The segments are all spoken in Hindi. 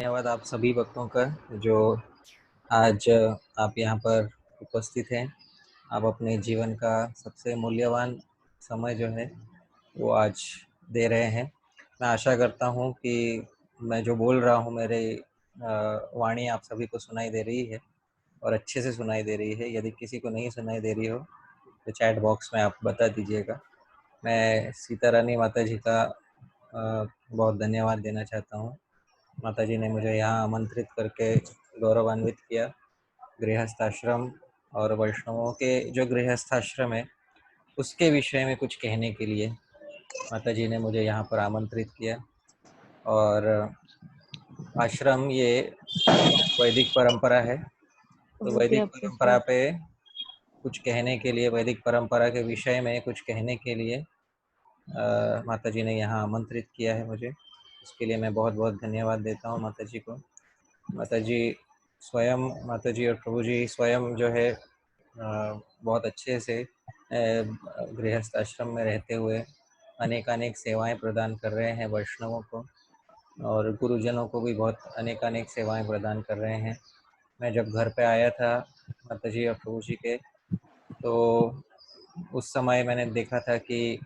धन्यवाद आप सभी भक्तों का जो आज आप यहाँ पर उपस्थित हैं। आप अपने जीवन का सबसे मूल्यवान समय जो है वो आज दे रहे हैं। मैं आशा करता हूँ कि मैं जो बोल रहा हूँ मेरे वाणी आप सभी को सुनाई दे रही है और अच्छे से सुनाई दे रही है। यदि किसी को नहीं सुनाई दे रही हो तो चैट बॉक्स में आप बता दीजिएगा। मैं सीता रानी माता जी का बहुत धन्यवाद देना चाहता हूँ। माताजी ने मुझे यहाँ आमंत्रित करके गौरवान्वित किया। गृहस्थ आश्रम और वैष्णवों के जो गृहस्थ आश्रम है उसके विषय में कुछ कहने के लिए माताजी ने मुझे यहाँ पर आमंत्रित किया। और आश्रम ये वैदिक परंपरा है, तो वो भी वैदिक आपके परंपरा साथ। पे कुछ कहने के लिए, वैदिक परंपरा के विषय में कुछ कहने के लिए माताजी ने यहाँ आमंत्रित किया है मुझे। उसके लिए मैं बहुत बहुत धन्यवाद देता हूँ माताजी को। माताजी स्वयं, माताजी और प्रभु जी स्वयं जो है बहुत अच्छे से गृहस्थ आश्रम में रहते हुए अनेक सेवाएं प्रदान कर रहे हैं वैष्णवों को, और गुरुजनों को भी बहुत अनेक सेवाएं प्रदान कर रहे हैं। मैं जब घर पे आया था माताजी और प्रभु जी के, तो उस समय मैंने देखा था कि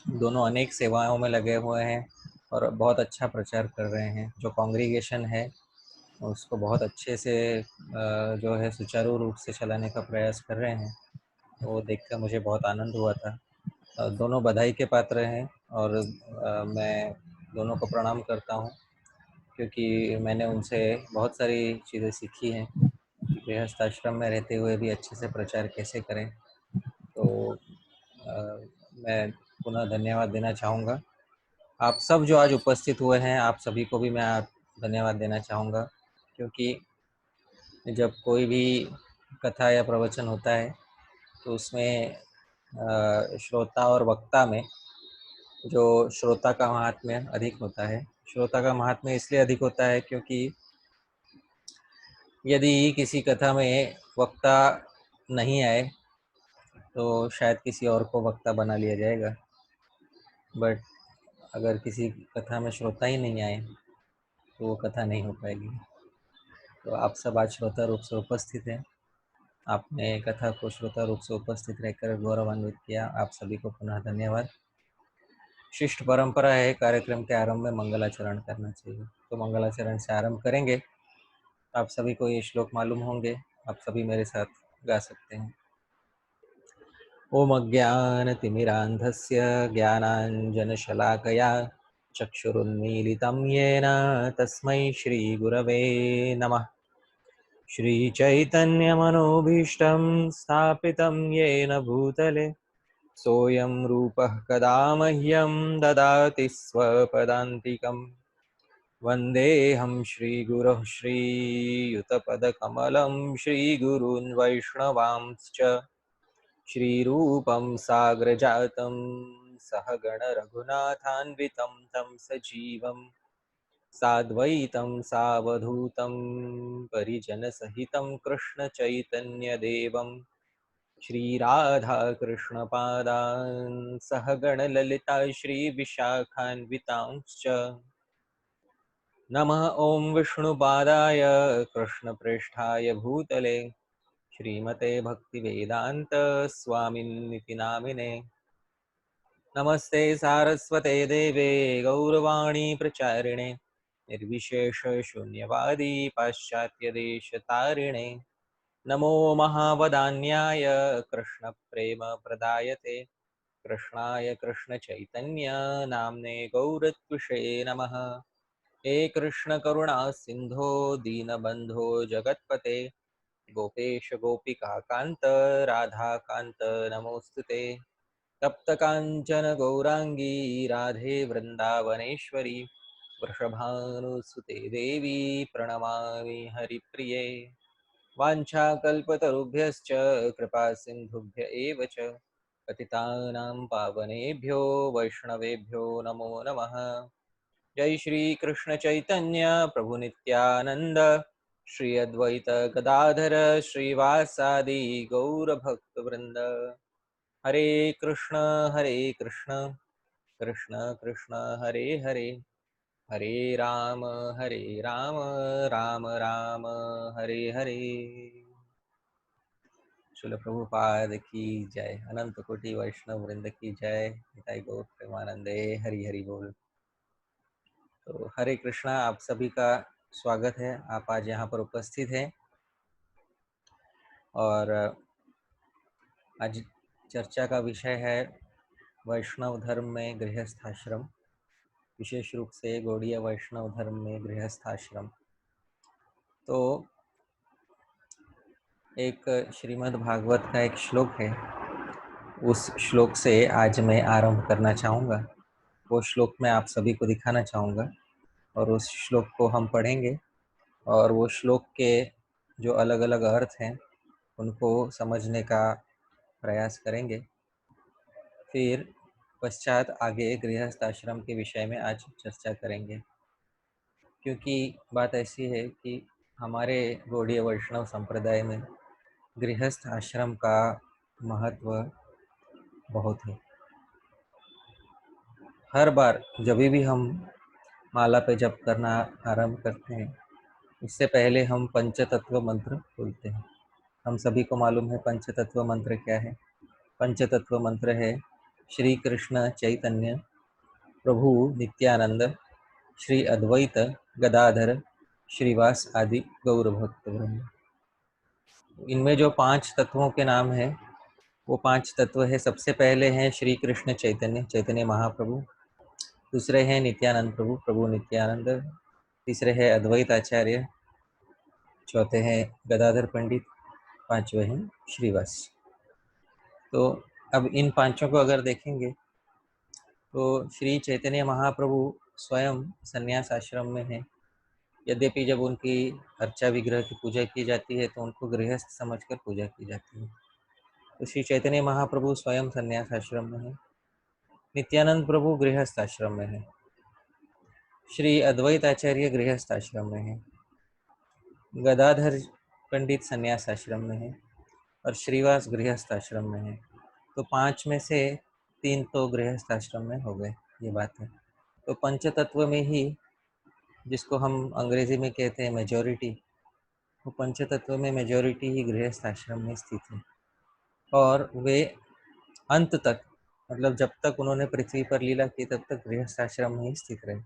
दोनों अनेक सेवाओं में लगे हुए हैं और बहुत अच्छा प्रचार कर रहे हैं। जो कांग्रीगेशन है उसको बहुत अच्छे से जो है सुचारू रूप से चलाने का प्रयास कर रहे हैं। वो देखकर मुझे बहुत आनंद हुआ था। दोनों बधाई के पात्र हैं और मैं दोनों को प्रणाम करता हूँ, क्योंकि मैंने उनसे बहुत सारी चीज़ें सीखी हैं कि गृहस्थ आश्रम में रहते हुए भी अच्छे से प्रचार कैसे करें। तो मैं पुनः धन्यवाद देना चाहूँगा। आप सब जो आज उपस्थित हुए हैं, आप सभी को भी मैं धन्यवाद देना चाहूँगा, क्योंकि जब कोई भी कथा या प्रवचन होता है तो उसमें श्रोता और वक्ता में जो श्रोता का महात्म्य अधिक होता है। श्रोता का महात्म्य इसलिए अधिक होता है क्योंकि यदि किसी कथा में वक्ता नहीं आए तो शायद किसी और को वक्ता बना लिया जाएगा, बट अगर किसी कथा में श्रोता ही नहीं आए तो वो कथा नहीं हो पाएगी। तो आप सब आज श्रोता रूप से उपस्थित हैं। आपने कथा को श्रोता रूप से उपस्थित रहकर गौरवान्वित किया। आप सभी को पुनः धन्यवाद। शिष्ट परंपरा है कार्यक्रम के आरंभ में मंगलाचरण करना चाहिए, तो मंगलाचरण से आरंभ करेंगे। आप सभी को ये श्लोक मालूम होंगे, आप सभी मेरे साथ गा सकते हैं। ओम अज्ञानतिमिरान्धस्य ज्ञानाञ्जनशलाकया चक्षुरुन्मीलितं येन तस्मै श्रीगुरवे नमः। श्रीचैतन्यमनोभीष्टं स्थापितं येन भूतले सोऽयं रूपः कदा मह्यं ददाति स्वपदान्तिकम्। वन्देऽहं श्रीगुरोः श्रीयुतपदकमलं श्रीगुरून् वैष्णवांश्च श्रीरूपं साग्रजातं सहगणरघुनाथान्वितं तं सजीवं साद्वैतं सावधूतं परिजनसहितं कृष्णचैतन्यदेवं श्रीराधाकृष्णपादान् सहगणललिता श्रीविशाखान्वितांश्च नमः। ॐ विष्णुपादाय कृष्णप्रेष्ठाय भूतले श्रीमते भक्तिवेदान्त स्वामिन्निति नामिने नमस्ते सारस्वते देवे गौरवाणी प्रचारिणे निर्विशेष शून्यवादी पाश्चात्यदेशतारिणे नमो महावदान्याय कृष्णप्रेमप्रदायते कृष्णाय कृष्णचैतन्य नाम्ने गौरत्विषे नमः। हे कृष्ण करुणा सिंधो दीनबंधो जगत्पते गोपेश गोपिका कांत राधा कांत नमोस्तुते। तप्त कांचन गौरांगी राधे वृंदावनेश्वरी वृषभानुसुते देवी प्रणमामि हरिप्रिये। वाञ्छाकल्पतरुभ्यश्च कृपा सिन्धुभ्य एव च पतितानां पावनेभ्यो वैष्णवेभ्यो नमो नमः। जय श्री कृष्ण चैतन्य प्रभु नित्यानंद श्री अद्वैत गदाधर श्रीवासादि गौर भक्त वृंद। हरे कृष्ण कृष्ण कृष्ण हरे हरे हरे राम राम राम हरे हरे। श्रील प्रभुपाद की जय। अनंत कोटि वैष्णव वृंद की जय। निताई गौर प्रेमानंदे। हरि हरि बोल। तो हरे कृष्णा, आप सभी का स्वागत है। आप आज यहाँ पर उपस्थित हैं और आज चर्चा का विषय है वैष्णव धर्म में गृहस्थ आश्रम, विशेष रूप से गौड़ीय वैष्णव धर्म में गृहस्थ आश्रम। तो एक श्रीमद् भागवत का एक श्लोक है, उस श्लोक से आज मैं आरंभ करना चाहूँगा। वो श्लोक मैं आप सभी को दिखाना चाहूँगा और उस श्लोक को हम पढ़ेंगे और वो श्लोक के जो अलग अलग अर्थ हैं उनको समझने का प्रयास करेंगे। फिर पश्चात आगे गृहस्थ आश्रम के विषय में आज चर्चा करेंगे, क्योंकि बात ऐसी है कि हमारे गौड़ीय वैष्णव संप्रदाय में गृहस्थ आश्रम का महत्व बहुत है। हर बार जब भी हम माला पे जप करना आरंभ करते हैं, इससे पहले हम पंचतत्व मंत्र बोलते हैं। हम सभी को मालूम है पंचतत्व मंत्र क्या है। पंचतत्व मंत्र है श्री कृष्ण चैतन्य प्रभु नित्यानंद श्री अद्वैत गदाधर श्रीवास आदि गौर भक्त वृंद। इनमें जो 5 तत्वों के नाम है वो 5 तत्व है। सबसे पहले हैं श्री कृष्ण चैतन्य, चैतन्य महाप्रभु। दूसरे हैं नित्यानंद प्रभु, प्रभु नित्यानंद। तीसरे हैं अद्वैत आचार्य। चौथे हैं गदाधर पंडित। पांचवे हैं श्रीवास। तो अब इन पांचों को अगर देखेंगे तो श्री चैतन्य महाप्रभु स्वयं संन्यास आश्रम में हैं। यद्यपि जब उनकी अर्चा विग्रह की पूजा की जाती है तो उनको गृहस्थ समझकर पूजा की जाती है। तो श्री चैतन्य महाप्रभु स्वयं संन्यास आश्रम में है। नित्यानंद प्रभु गृहस्थ आश्रम में है। श्री अद्वैत आचार्य गृहस्थ आश्रम में है। गदाधर पंडित संन्यास आश्रम में है और श्रीवास गृहस्थ आश्रम में है। तो 5 में से 3 तो गृहस्थ आश्रम में हो गए, ये बात है। तो पंचतत्व में ही, जिसको हम अंग्रेजी में कहते हैं मेजॉरिटी, वो पंचतत्व में मेजॉरिटी ही गृहस्थ आश्रम में स्थित है। और वे अंत तक, मतलब जब तक उन्होंने पृथ्वी पर लीला की तब तक गृहस्थ आश्रम में ही स्थित रहे।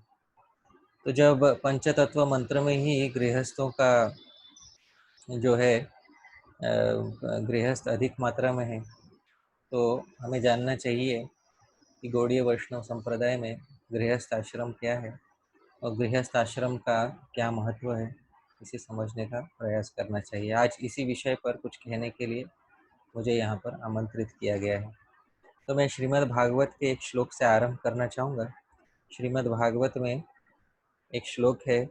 तो जब पंचतत्व मंत्र में ही गृहस्थों का जो है गृहस्थ अधिक मात्रा में है, तो हमें जानना चाहिए कि गौड़ीय वैष्णव संप्रदाय में गृहस्थ आश्रम क्या है और गृहस्थ आश्रम का क्या महत्व है, इसे समझने का प्रयास करना चाहिए। आज इसी विषय पर कुछ कहने के लिए मुझे यहाँ पर आमंत्रित किया गया है। तो मैं श्रीमद् भागवत के एक श्लोक से आरंभ करना चाहूँगा। श्रीमद् भागवत में एक श्लोक है,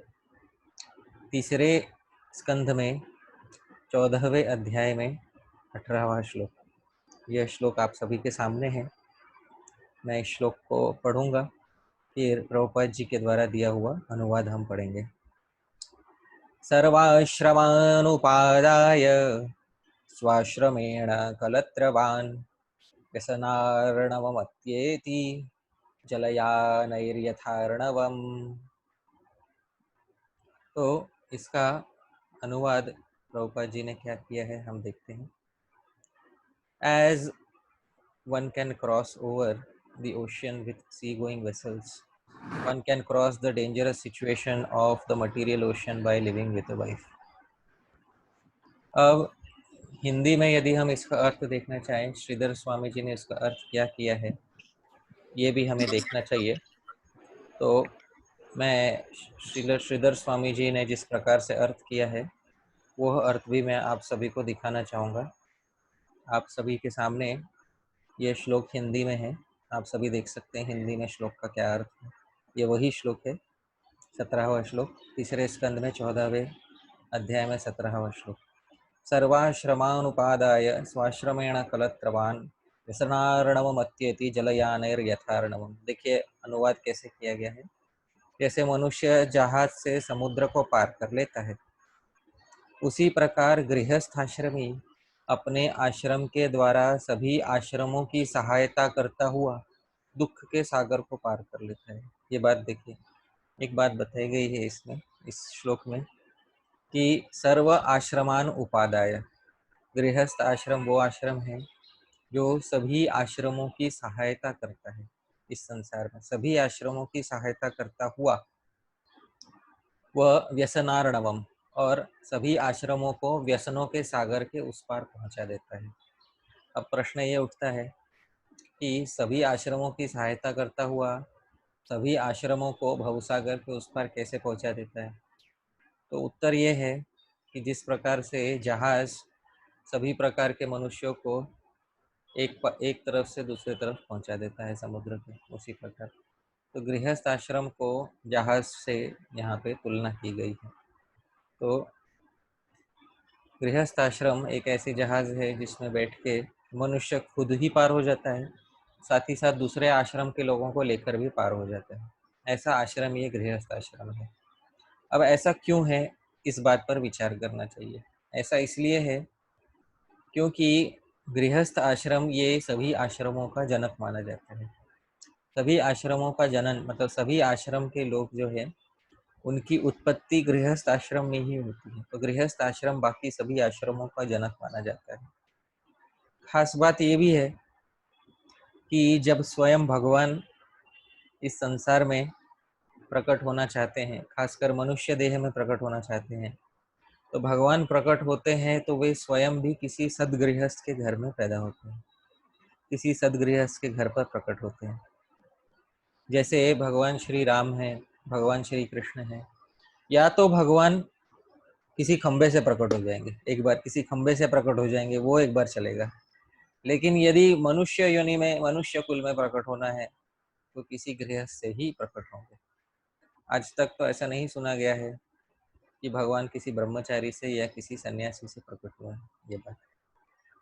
तीसरे स्कंध में 14वें अध्याय में 18वां श्लोक। यह श्लोक आप सभी के सामने है। मैं इस श्लोक को पढ़ूंगा, फिर प्रभुपाद जी के द्वारा दिया हुआ अनुवाद हम पढ़ेंगे। सर्वाश्रमानुपादाय स्वाश्रमेण कलत्रवान् व्यसनार्णवमत्येति जलयानैर्यथार्णवम्। तो इसका अनुवाद प्रभुपाद जी ने क्या किया है हम देखते हैं। As one can cross over the ocean with sea-going vessels, one can cross the dangerous situation of the material ocean by living with a wife. अब हिंदी में यदि हम इसका अर्थ देखना चाहें, श्रीधर स्वामी जी ने इसका अर्थ क्या किया है ये भी हमें देखना चाहिए। तो मैं श्रीधर स्वामी जी ने जिस प्रकार से अर्थ किया है वह अर्थ भी मैं आप सभी को दिखाना चाहूँगा। आप सभी के सामने ये श्लोक हिंदी में है, आप सभी देख सकते हैं हिंदी में श्लोक का क्या अर्थ है। ये वही श्लोक है, 17वां श्लोक, तीसरे स्कंद में 14वें अध्याय में 17वां श्लोक। सर्वाश्रमानुपादाय स्वाश्रमेण कलत्रवान् व्यसनार्णवमत्येति जलयानैर्यथार्णवम्। देखिए अनुवाद कैसे किया गया है। जैसे मनुष्य जहाज से समुद्र को पार कर लेता है, उसी प्रकार गृहस्थ आश्रमी अपने आश्रम के द्वारा सभी आश्रमों की सहायता करता हुआ दुख के सागर को पार कर लेता है। ये बात देखिए, एक बात बताई गई है इसमें, इस श्लोक में, कि सर्व आश्रमान उपादाय, गृहस्थ आश्रम वो आश्रम है जो सभी आश्रमों की सहायता करता है। इस संसार में सभी आश्रमों की सहायता करता हुआ वह व्यसनार्णवम, और सभी आश्रमों को व्यसनों के सागर के उस पार पहुंचा देता है। अब प्रश्न ये उठता है कि सभी आश्रमों की सहायता करता हुआ सभी आश्रमों को भवसागर के उस पार कैसे पहुंचा देता है? तो उत्तर ये है कि जिस प्रकार से जहाज सभी प्रकार के मनुष्यों को एक तरफ से दूसरे तरफ पहुंचा देता है समुद्र के, उसी प्रकार तो गृहस्थ आश्रम को जहाज से यहाँ पे तुलना की गई है। तो गृहस्थ आश्रम एक ऐसी जहाज है जिसमें बैठ के मनुष्य खुद ही पार हो जाता है, साथ ही साथ दूसरे आश्रम के लोगों को लेकर भी पार हो जाता है। ऐसा आश्रम ये गृहस्थ आश्रम है। अब ऐसा क्यों है, इस बात पर विचार करना चाहिए। ऐसा इसलिए है क्योंकि गृहस्थ आश्रम ये सभी आश्रमों का जनक माना जाता है। सभी आश्रमों का जनन मतलब सभी आश्रम के लोग जो है उनकी उत्पत्ति गृहस्थ आश्रम में ही होती है। तो गृहस्थ आश्रम बाकी सभी आश्रमों का जनक माना जाता है। खास बात ये भी है कि जब स्वयं भगवान इस संसार में प्रकट होना चाहते हैं, खासकर मनुष्य देह में प्रकट होना चाहते हैं, तो भगवान प्रकट होते हैं तो वे स्वयं भी किसी सदगृहस्थ के घर में पैदा होते हैं, किसी सदगृहस्थ के घर पर प्रकट होते हैं। जैसे भगवान श्री राम हैं, भगवान श्री कृष्ण हैं, या तो भगवान किसी खंबे से प्रकट हो जाएंगे, एक बार किसी खंबे से प्रकट हो जाएंगे, वो एक बार चलेगा। लेकिन यदि मनुष्य योनि में, मनुष्य कुल में प्रकट होना है तो किसी गृहस्थ से ही प्रकट होंगे। आज तक तो ऐसा नहीं सुना गया है कि भगवान किसी ब्रह्मचारी से या किसी सन्यासी से प्रकट हुए हैं, ये बात।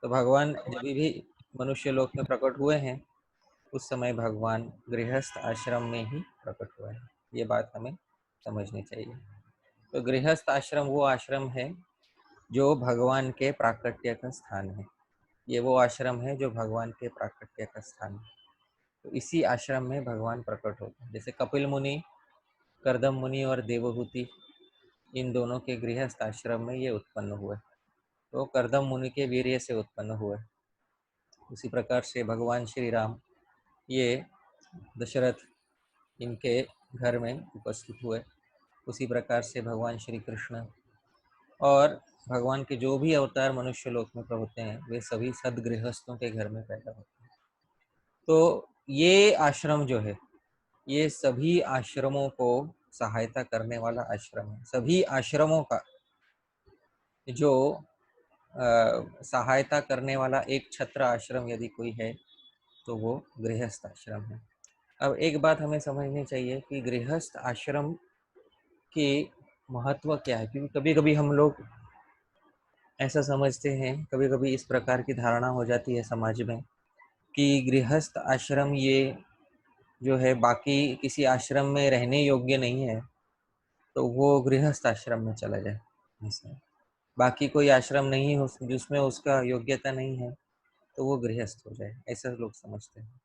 तो भगवान जब भी मनुष्य लोक में प्रकट हुए हैं उस समय भगवान गृहस्थ आश्रम में ही प्रकट हुए हैं, ये बात हमें समझनी चाहिए। तो गृहस्थ आश्रम वो आश्रम है जो भगवान के प्राकट्य का स्थान है। ये वो आश्रम है जो भगवान के प्राकट्य का स्थान है। तो इसी आश्रम में भगवान प्रकट होते हैं। जैसे कपिल मुनि, कर्दम मुनि और देवहूति, इन दोनों के गृहस्थ आश्रम में ये उत्पन्न हुए, तो कर्दम मुनि के वीर्य से उत्पन्न हुए। उसी प्रकार से भगवान श्री राम ये दशरथ इनके घर में उपस्थित हुए। उसी प्रकार से भगवान श्री कृष्ण और भगवान के जो भी अवतार मनुष्य लोक में होते हैं वे सभी सदगृहस्थों के घर में पैदा होते हैं। तो ये आश्रम जो है ये सभी आश्रमों को सहायता करने वाला आश्रम है। सभी आश्रमों का जो सहायता करने वाला एक छत्र आश्रम यदि कोई है तो वो गृहस्थ आश्रम है। अब एक बात हमें समझनी चाहिए कि गृहस्थ आश्रम की महत्व क्या है, क्योंकि कभी कभी हम लोग ऐसा समझते हैं, कभी कभी इस प्रकार की धारणा हो जाती है समाज में कि गृहस्थ आश्रम ये जो है बाकी किसी आश्रम में रहने योग्य नहीं है तो वो गृहस्थ आश्रम में चला जाए। ऐसा बाकी कोई आश्रम नहीं हो जिसमें उसका योग्यता नहीं है तो वो गृहस्थ हो जाए, ऐसा लोग समझते हैं।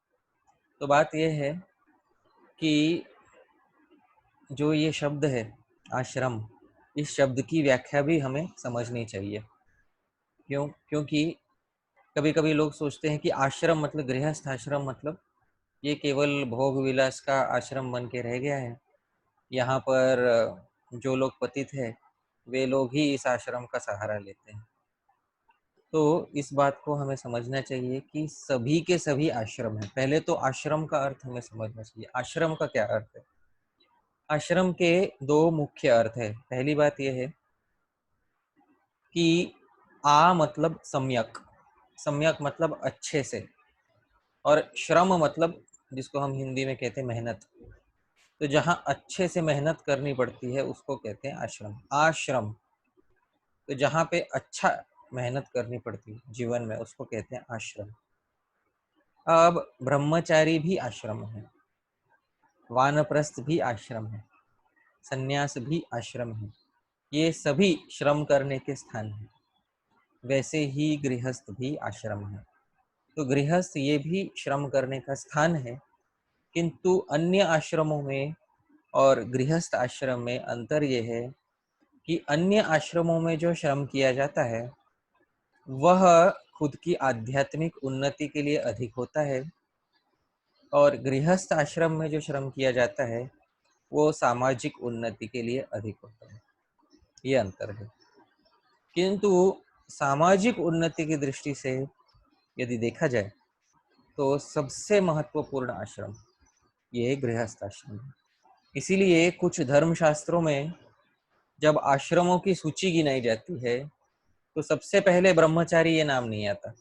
तो बात यह है कि जो ये शब्द है आश्रम, इस शब्द की व्याख्या भी हमें समझनी चाहिए। क्योंकि कभी कभी लोग सोचते हैं कि आश्रम मतलब गृहस्थ आश्रम मतलब ये केवल भोग विलास का आश्रम बन के रह गया है, यहाँ पर जो लोग पतित है वे लोग ही इस आश्रम का सहारा लेते हैं। तो इस बात को हमें समझना चाहिए कि सभी के सभी आश्रम हैं। पहले तो आश्रम का अर्थ हमें समझना चाहिए। आश्रम का क्या अर्थ है? आश्रम के दो मुख्य अर्थ है। पहली बात यह है कि आ मतलब सम्यक, सम्यक मतलब अच्छे से, और श्रम मतलब जिसको हम हिंदी में कहते हैं मेहनत। तो जहाँ अच्छे से मेहनत करनी पड़ती है उसको कहते हैं आश्रम, आश्रम। तो जहाँ पे अच्छा मेहनत करनी पड़ती है जीवन में उसको कहते हैं आश्रम। अब ब्रह्मचारी भी आश्रम है, वानप्रस्थ भी आश्रम है, सन्यास भी आश्रम है, ये सभी श्रम करने के स्थान हैं। वैसे ही गृहस्थ भी आश्रम है। तो गृहस्थ ये भी श्रम करने का स्थान है, किंतु अन्य आश्रमों में और गृहस्थ आश्रम में अंतर ये है कि अन्य आश्रमों में जो श्रम किया जाता है वह खुद की आध्यात्मिक उन्नति के लिए अधिक होता है, और गृहस्थ आश्रम में जो श्रम किया जाता है वो सामाजिक उन्नति के लिए अधिक होता है। ये अंतर है। किंतु सामाजिक उन्नति की दृष्टि से यदि देखा जाए तो सबसे महत्वपूर्ण आश्रम ये गृहस्थ आश्रम है। इसीलिए कुछ धर्मशास्त्रों में जब आश्रमों की सूची गिनाई जाती है तो सबसे पहले ब्रह्मचारी ये नाम नहीं आता।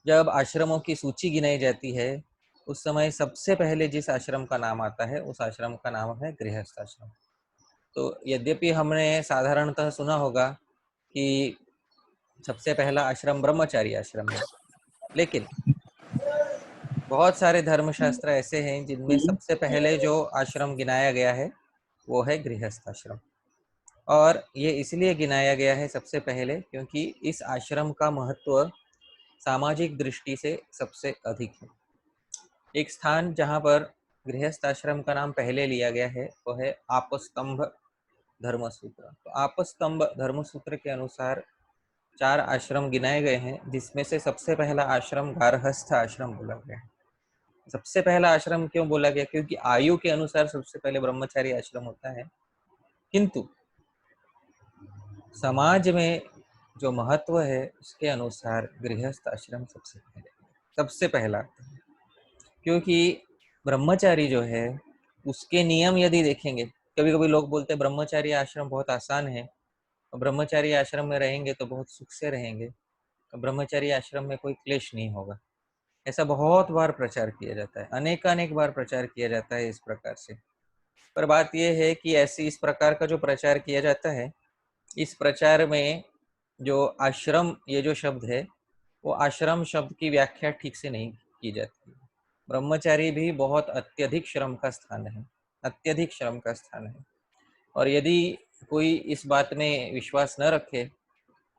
जब आश्रमों की सूची गिनाई जाती है उस समय सबसे पहले जिस आश्रम का नाम आता है उस आश्रम का नाम है गृहस्थ आश्रम। तो यद्यपि हमने साधारणतः सुना होगा कि सबसे पहला आश्रम ब्रह्मचारी आश्रम है, लेकिन बहुत सारे धर्मशास्त्र ऐसे हैं जिनमें सबसे पहले जो आश्रम गिनाया गया है वो है गृहस्थ आश्रम। और ये इसलिए गिनाया गया है सबसे पहले क्योंकि इस आश्रम का महत्व सामाजिक दृष्टि से सबसे अधिक है। एक स्थान जहाँ पर गृहस्थ आश्रम का नाम पहले लिया गया है वो है आपस्तंभ धर्मसूत्र। तो आपस्तंभ धर्मसूत्र के अनुसार 4 आश्रम गिनाए गए हैं, जिसमें से सबसे पहला आश्रम गारहस्थ आश्रम बोला गया है। सबसे पहला आश्रम क्यों बोला गया? क्योंकि आयु के अनुसार सबसे पहले ब्रह्मचारी आश्रम होता है, किंतु समाज में जो महत्व है उसके अनुसार गृहस्थ आश्रम सबसे पहला आता है। क्योंकि ब्रह्मचारी जो है उसके नियम यदि देखेंगे, कभी कभी लोग बोलते हैं ब्रह्मचारी आश्रम बहुत आसान है और ब्रह्मचारी आश्रम में रहेंगे तो बहुत सुख से रहेंगे, और ब्रह्मचारी आश्रम में कोई क्लेश नहीं होगा। ऐसा बहुत बार प्रचार किया जाता है, अनेक बार प्रचार किया जाता है इस प्रकार से। पर बात यह है कि ऐसी इस प्रकार का जो प्रचार किया जाता है, इस प्रचार में जो आश्रम ये जो शब्द है वो आश्रम शब्द की व्याख्या ठीक से नहीं की जाती। ब्रह्मचारी भी बहुत अत्यधिक श्रम का स्थान है, अत्यधिक श्रम का स्थान है। और यदि कोई इस बात में विश्वास न रखे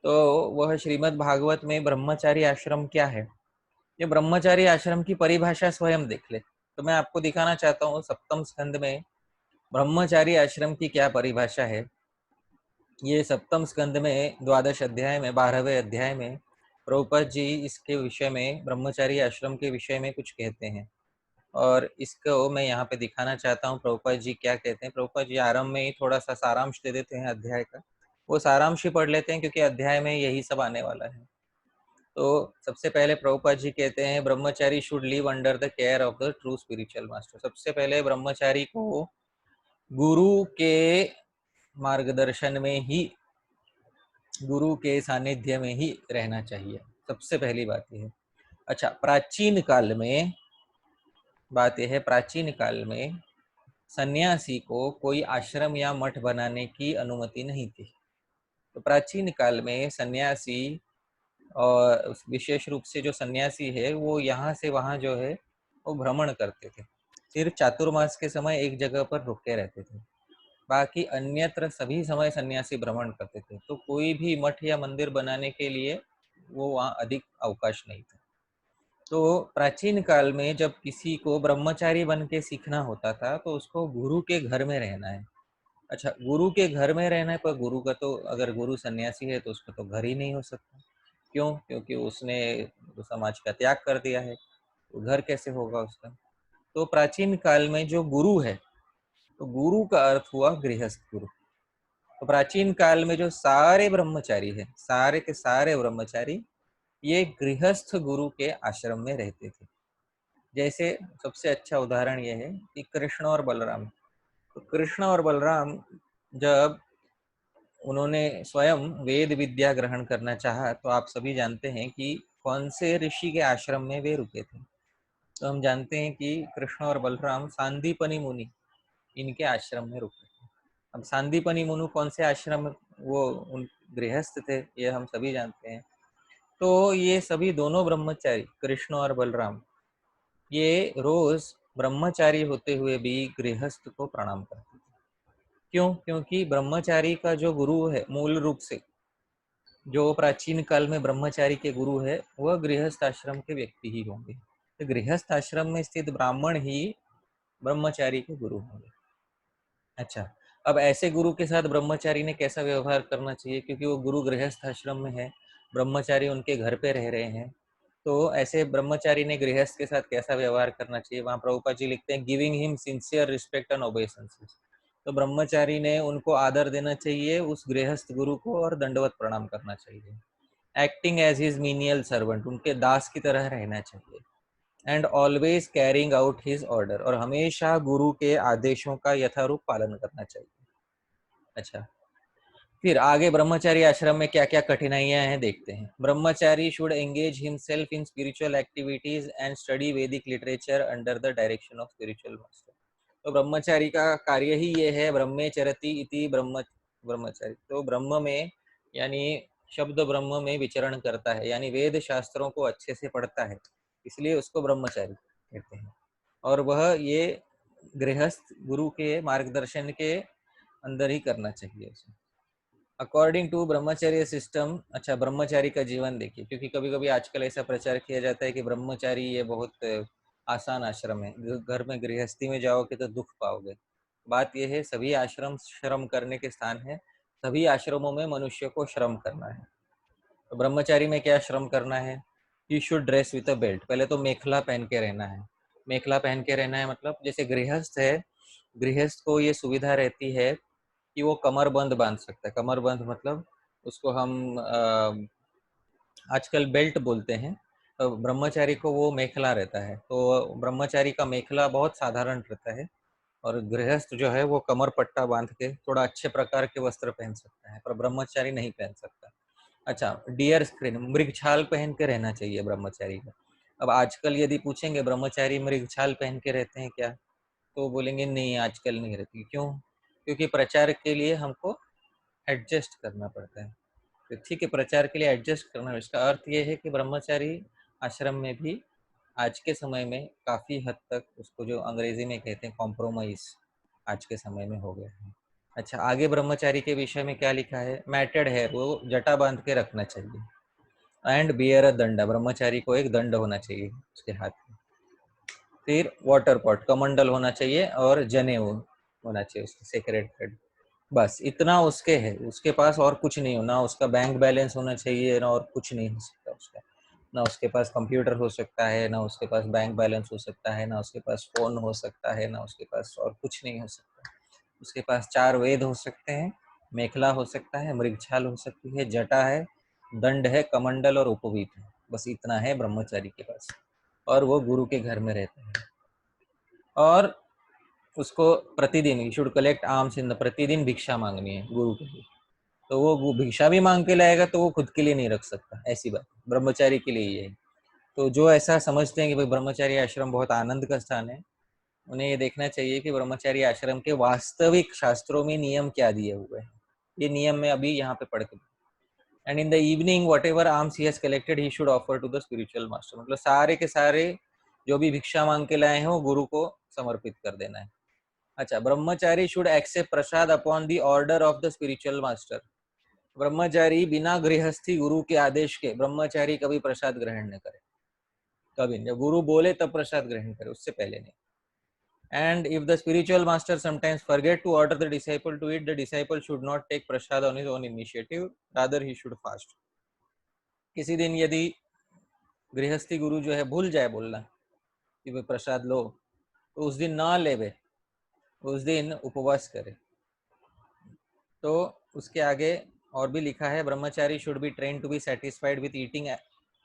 तो वह श्रीमद् भागवत में ब्रह्मचारी आश्रम क्या है, ये ब्रह्मचारी आश्रम की परिभाषा स्वयं देख ले। तो मैं आपको दिखाना चाहता हूँ सप्तम स्कंद में ब्रह्मचारी आश्रम की क्या परिभाषा है। ये सप्तम स्कंद में 12वें अध्याय में 12वें अध्याय में प्रभुपाद जी इसके विषय में ब्रह्मचारी आश्रम के विषय में कुछ कहते हैं, और इसको मैं यहाँ पे दिखाना चाहता हूँ प्रभुपाद जी क्या कहते हैं। प्रभुपाद जी आरंभ में ही थोड़ा सा सारांश दे देते हैं अध्याय का, वो सारांश ही पढ़ लेते हैं क्योंकि अध्याय में यही सब आने वाला है। तो सबसे पहले प्रभुपाद जी कहते हैं brahmachari should live under the care of the true spiritual master. सबसे पहले ब्रह्मचारी को गुरु के मार्गदर्शन में ही, गुरु के सानिध्य में ही रहना चाहिए, सबसे पहली बात यह है। अच्छा, प्राचीन काल में बात यह है, प्राचीन काल में सन्यासी को कोई आश्रम या मठ बनाने की अनुमति नहीं थी। तो प्राचीन काल में सन्यासी, और विशेष रूप से जो सन्यासी है वो यहाँ से वहाँ जो है वो भ्रमण करते थे। सिर्फ चातुर्मास के समय एक जगह पर रुके रहते थे, बाकी अन्यत्र सभी समय सन्यासी भ्रमण करते थे। तो कोई भी मठ या मंदिर बनाने के लिए वो वहाँ अधिक अवकाश नहीं था। तो प्राचीन काल में जब किसी को ब्रह्मचारी बन के सीखना होता था तो उसको गुरु के घर में रहना है। अच्छा, गुरु के घर में रहना है, पर गुरु का तो, अगर गुरु सन्यासी है तो उसका तो घर ही नहीं हो सकता। क्यों? क्योंकि उसने तो समाज का त्याग कर दिया है, तो घर कैसे होगा उसका। तो प्राचीन काल में जो गुरु है, तो गुरु का अर्थ हुआ गृहस्थ गुरु। तो प्राचीन काल में जो सारे ब्रह्मचारी है, सारे के सारे ब्रह्मचारी ये गृहस्थ गुरु के आश्रम में रहते थे। जैसे सबसे अच्छा उदाहरण यह है कि कृष्ण और बलराम। तो कृष्ण और बलराम जब उन्होंने स्वयं वेद विद्या ग्रहण करना चाहा तो आप सभी जानते हैं कि कौन से ऋषि के आश्रम में वे रुके थे। तो हम जानते हैं कि कृष्ण और बलराम सांदीपनि मुनि इनके आश्रम में रुके थे। अब सांदीपनि मुनि कौन से आश्रम, वो उन गृहस्थ थे, ये हम सभी जानते हैं। तो ये सभी दोनों ब्रह्मचारी कृष्ण और बलराम ये रोज ब्रह्मचारी होते हुए भी गृहस्थ को प्रणाम करते थे। क्यों? क्योंकि ब्रह्मचारी का जो गुरु है, मूल रूप से जो प्राचीन काल में ब्रह्मचारी के गुरु है वह गृहस्थ आश्रम के व्यक्ति ही होंगे। तो गृहस्थ आश्रम में स्थित ब्राह्मण ही ब्रह्मचारी के गुरु होंगे। अच्छा, अब ऐसे गुरु के साथ ब्रह्मचारी ने कैसा व्यवहार करना चाहिए, क्योंकि वो गुरु गृहस्थ आश्रम में है, ब्रह्मचारी उनके घर पे रह रहे हैं, तो ऐसे ब्रह्मचारी ने गृहस्थ के साथ कैसा व्यवहार करना चाहिए। वहाँ प्रभुपाद जी लिखते हैं, giving him sincere respect and obeisances. तो ब्रह्मचारी ने उनको आदर देना चाहिए, उस गृहस्थ गुरु को, और दंडवत प्रणाम करना चाहिए। Acting as his menial servant, उनके दास की तरह रहना चाहिए। And always carrying out his order, और हमेशा गुरु के आदेशों का यथारूप पालन करना चाहिए। अच्छा, फिर आगे ब्रह्मचारी आश्रम में क्या क्या कठिनाइयां हैं देखते हैं। Brahmachari should engage himself in spiritual activities and study Vedic literature under the direction of spiritual master. तो ब्रह्मचारी का कार्य ही ये है, ब्रह्मे चरति इति ब्रह्मचारी, तो ब्रह्म में यानी शब्द ब्रह्म में विचरण करता है, यानी वेद शास्त्रों को अच्छे से पढ़ता है, इसलिए उसको ब्रह्मचारी कहते हैं। और वह ये गृहस्थ गुरु के मार्गदर्शन के अंदर ही करना चाहिए उसे। अकॉर्डिंग टू ब्रह्मचर्य सिस्टम, अच्छा ब्रह्मचारी का जीवन देखिए, क्योंकि कभी कभी आजकल ऐसा प्रचार किया जाता है कि ब्रह्मचारी ये बहुत आसान आश्रम है, घर में गृहस्थी में जाओगे तो दुख पाओगे। बात यह है, सभी आश्रम श्रम करने के स्थान है, सभी आश्रमों में मनुष्य को श्रम करना है। तो ब्रह्मचारी में क्या श्रम करना है, he should dress with a belt, पहले तो मेखला पहन के रहना है। मेखला पहन के रहना है मतलब, जैसे गृहस्थ है, गृहस्थ को ये सुविधा रहती है कि वो कमर बंद बांध सकता है। कमर बंद मतलब उसको हम आजकल बेल्ट बोलते हैं। तो ब्रह्मचारी को वो मेखला रहता है, तो ब्रह्मचारी का मेखला बहुत साधारण रहता है, और गृहस्थ जो है वो कमर पट्टा बांध के थोड़ा अच्छे प्रकार के वस्त्र पहन सकता है, पर ब्रह्मचारी नहीं पहन सकता। अच्छा, डियर स्क्रीन, मृगछाल पहन के रहना चाहिए ब्रह्मचारी का। अब आजकल यदि पूछेंगे ब्रह्मचारी मृगछाल पहन के रहते हैं क्या, तो बोलेंगे नहीं आजकल नहीं रहती। क्यों? क्योंकि प्रचार के लिए हमको एडजस्ट करना पड़ता है। तो ठीक है, प्रचार के लिए एडजस्ट करना, इसका अर्थ ये है कि ब्रह्मचारी आश्रम में भी आज के समय में काफ़ी हद तक उसको जो अंग्रेजी में कहते हैं कॉम्प्रोमाइज, आज के समय में हो गया है। अच्छा, आगे ब्रह्मचारी के विषय में क्या लिखा है, मैटेड हेयर, वो जटा बांध के रखना चाहिए। एंड बियर अ दंडा, ब्रह्मचारी को एक दंड होना चाहिए उसके हाथ में। फिर वाटर पॉट, कमंडल होना चाहिए, और जनेऊ होना चाहिए उसके, सेक्रेट थ्रेड। बस इतना उसके है, उसके पास और कुछ नहीं हो, ना उसका बैंक बैलेंस होना चाहिए, ना और कुछ नहीं हो सकता उसका। ना उसके पास कंप्यूटर हो सकता है, ना उसके पास बैंक बैलेंस हो सकता है, ना उसके पास फोन हो सकता है, ना उसके पास और कुछ नहीं हो सकता। उसके पास 4 वेद हो सकते हैं, मेखला हो सकता है, मृगछाल हो सकती है, जटा है, दंड है, कमंडल और उपवीत है। बस इतना है ब्रह्मचारी के पास, और वो गुरु के घर में रहते हैं। और उसको प्रतिदिन he should collect arms in the, प्रतिदिन भिक्षा मांगनी है गुरु के लिए। तो वो भिक्षा भी मांग के लाएगा तो वो खुद के लिए नहीं रख सकता, ऐसी बात ब्रह्मचारी के लिए ही है। तो जो ऐसा समझते हैं कि भाई ब्रह्मचारी आश्रम बहुत आनंद का स्थान है, उन्हें ये देखना चाहिए कि ब्रह्मचारी आश्रम के वास्तविक शास्त्रों में नियम क्या दिए हुए हैं। ये नियम मैं अभी यहाँ पे पढ़ के, and in the evening whatever alms he has collected he should offer to the spiritual master, मतलब सारे के सारे जो भी भिक्षा मांग के लाए हैं वो गुरु को समर्पित कर देना है। अच्छा, brahmachari should accept prasad upon the order of the spiritual master, brahmachari बिना गृहस्थी गुरु के आदेश के ब्रह्मचारी कभी प्रसाद ग्रहण न करे, कभी, जब गुरु बोले तब प्रसाद ग्रहण करे, उससे पहले नहीं। And if the spiritual master sometimes forget to order the disciple to eat, the disciple should not take prasad on his own initiative, rather he should fast. किसी दिन यदि गृहस्थी गुरु जो है भूल जाए बोलना कि वे प्रसाद लो, तो उस दिन ना ले, वे उस दिन उपवास करे। तो उसके आगे और भी लिखा है, brahmachari should be train to be satisfied with eating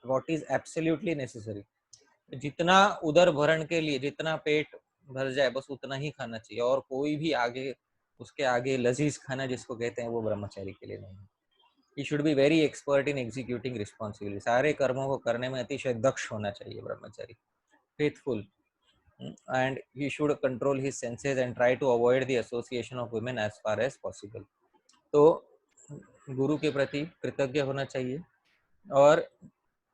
what is absolutely necessary, जितना उदर भरण के लिए जितना पेट भर जाए बस उतना ही खाना चाहिए, और कोई भी आगे उसके आगे लजीज खाना जिसको कहते हैं वो ब्रह्मचारी के लिए नहीं है। He should be very expert in executing responsibility, सारे कर्मों को करने में अतिशय दक्ष होना चाहिए brahmachari. Faithful, and he should control his senses and try to avoid the association of women as far as possible. तो गुरु के प्रति कृतज्ञ होना चाहिए, और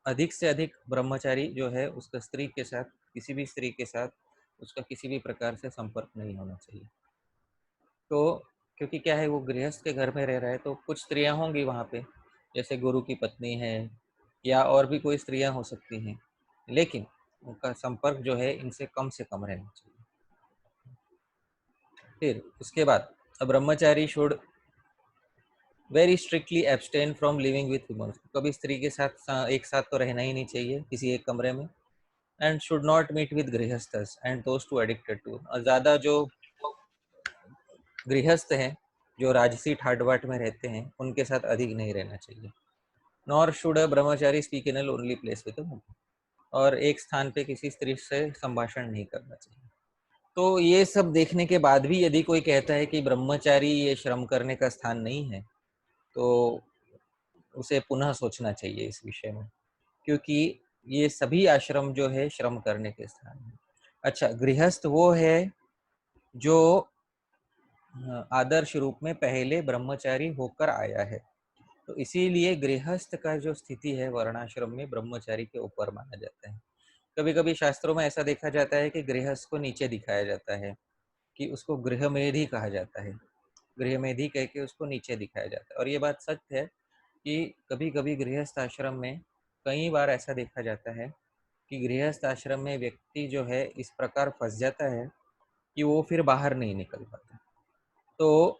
अधिक से अधिक ब्रह्मचारी जो है उसका स्त्री के साथ, किसी भी स्त्री के साथ उसका किसी भी प्रकार से संपर्क नहीं होना चाहिए। तो क्योंकि क्या है, वो गृहस्थ के घर में रह रहा है, तो कुछ स्त्रियां होंगी वहाँ पे, जैसे गुरु की पत्नी है या और भी कोई स्त्रियां हो सकती हैं, लेकिन उनका संपर्क जो है इनसे कम से कम रहना चाहिए। फिर उसके बाद ब्रह्मचारी should very strictly abstain from living with woman, कभी स्त्री के साथ एक साथ तो रहना ही नहीं चाहिए किसी एक कमरे में। And should not meet with गृहस्थस एंड दोस्त टू एडिक्टेड टू, और ज़्यादा जो गृहस्थ हैं जो राजसी ठाट बाट में रहते हैं उनके साथ अधिक नहीं रहना चाहिए। Nor should a Brahmachari speak in a lonely place with, और एक स्थान पे किसी स्त्री से संभाषण नहीं करना चाहिए। तो ये सब देखने के बाद भी यदि कोई कहता है कि ब्रह्मचारी ये श्रम करने का स्थान नहीं है, तो उसे पुनः सोचना चाहिए इस विषय में, क्योंकि ये सभी आश्रम जो है श्रम करने के स्थान है। अच्छा, गृहस्थ वो है जो आदर्श रूप में पहले ब्रह्मचारी होकर आया है, तो इसीलिए गृहस्थ का जो स्थिति है वर्णाश्रम में ब्रह्मचारी के ऊपर माना जाता है। कभी कभी शास्त्रों में ऐसा देखा जाता है कि गृहस्थ को नीचे दिखाया जाता है, कि उसको गृहमेधी कहा जाता है, गृहमेधी कह के उसको नीचे दिखाया जाता है। और ये बात सच है कि कभी कभी गृहस्थ आश्रम में कई बार ऐसा देखा जाता है कि गृहस्थ आश्रम में व्यक्ति जो है इस प्रकार फंस जाता है कि वो फिर बाहर नहीं निकल पाता। तो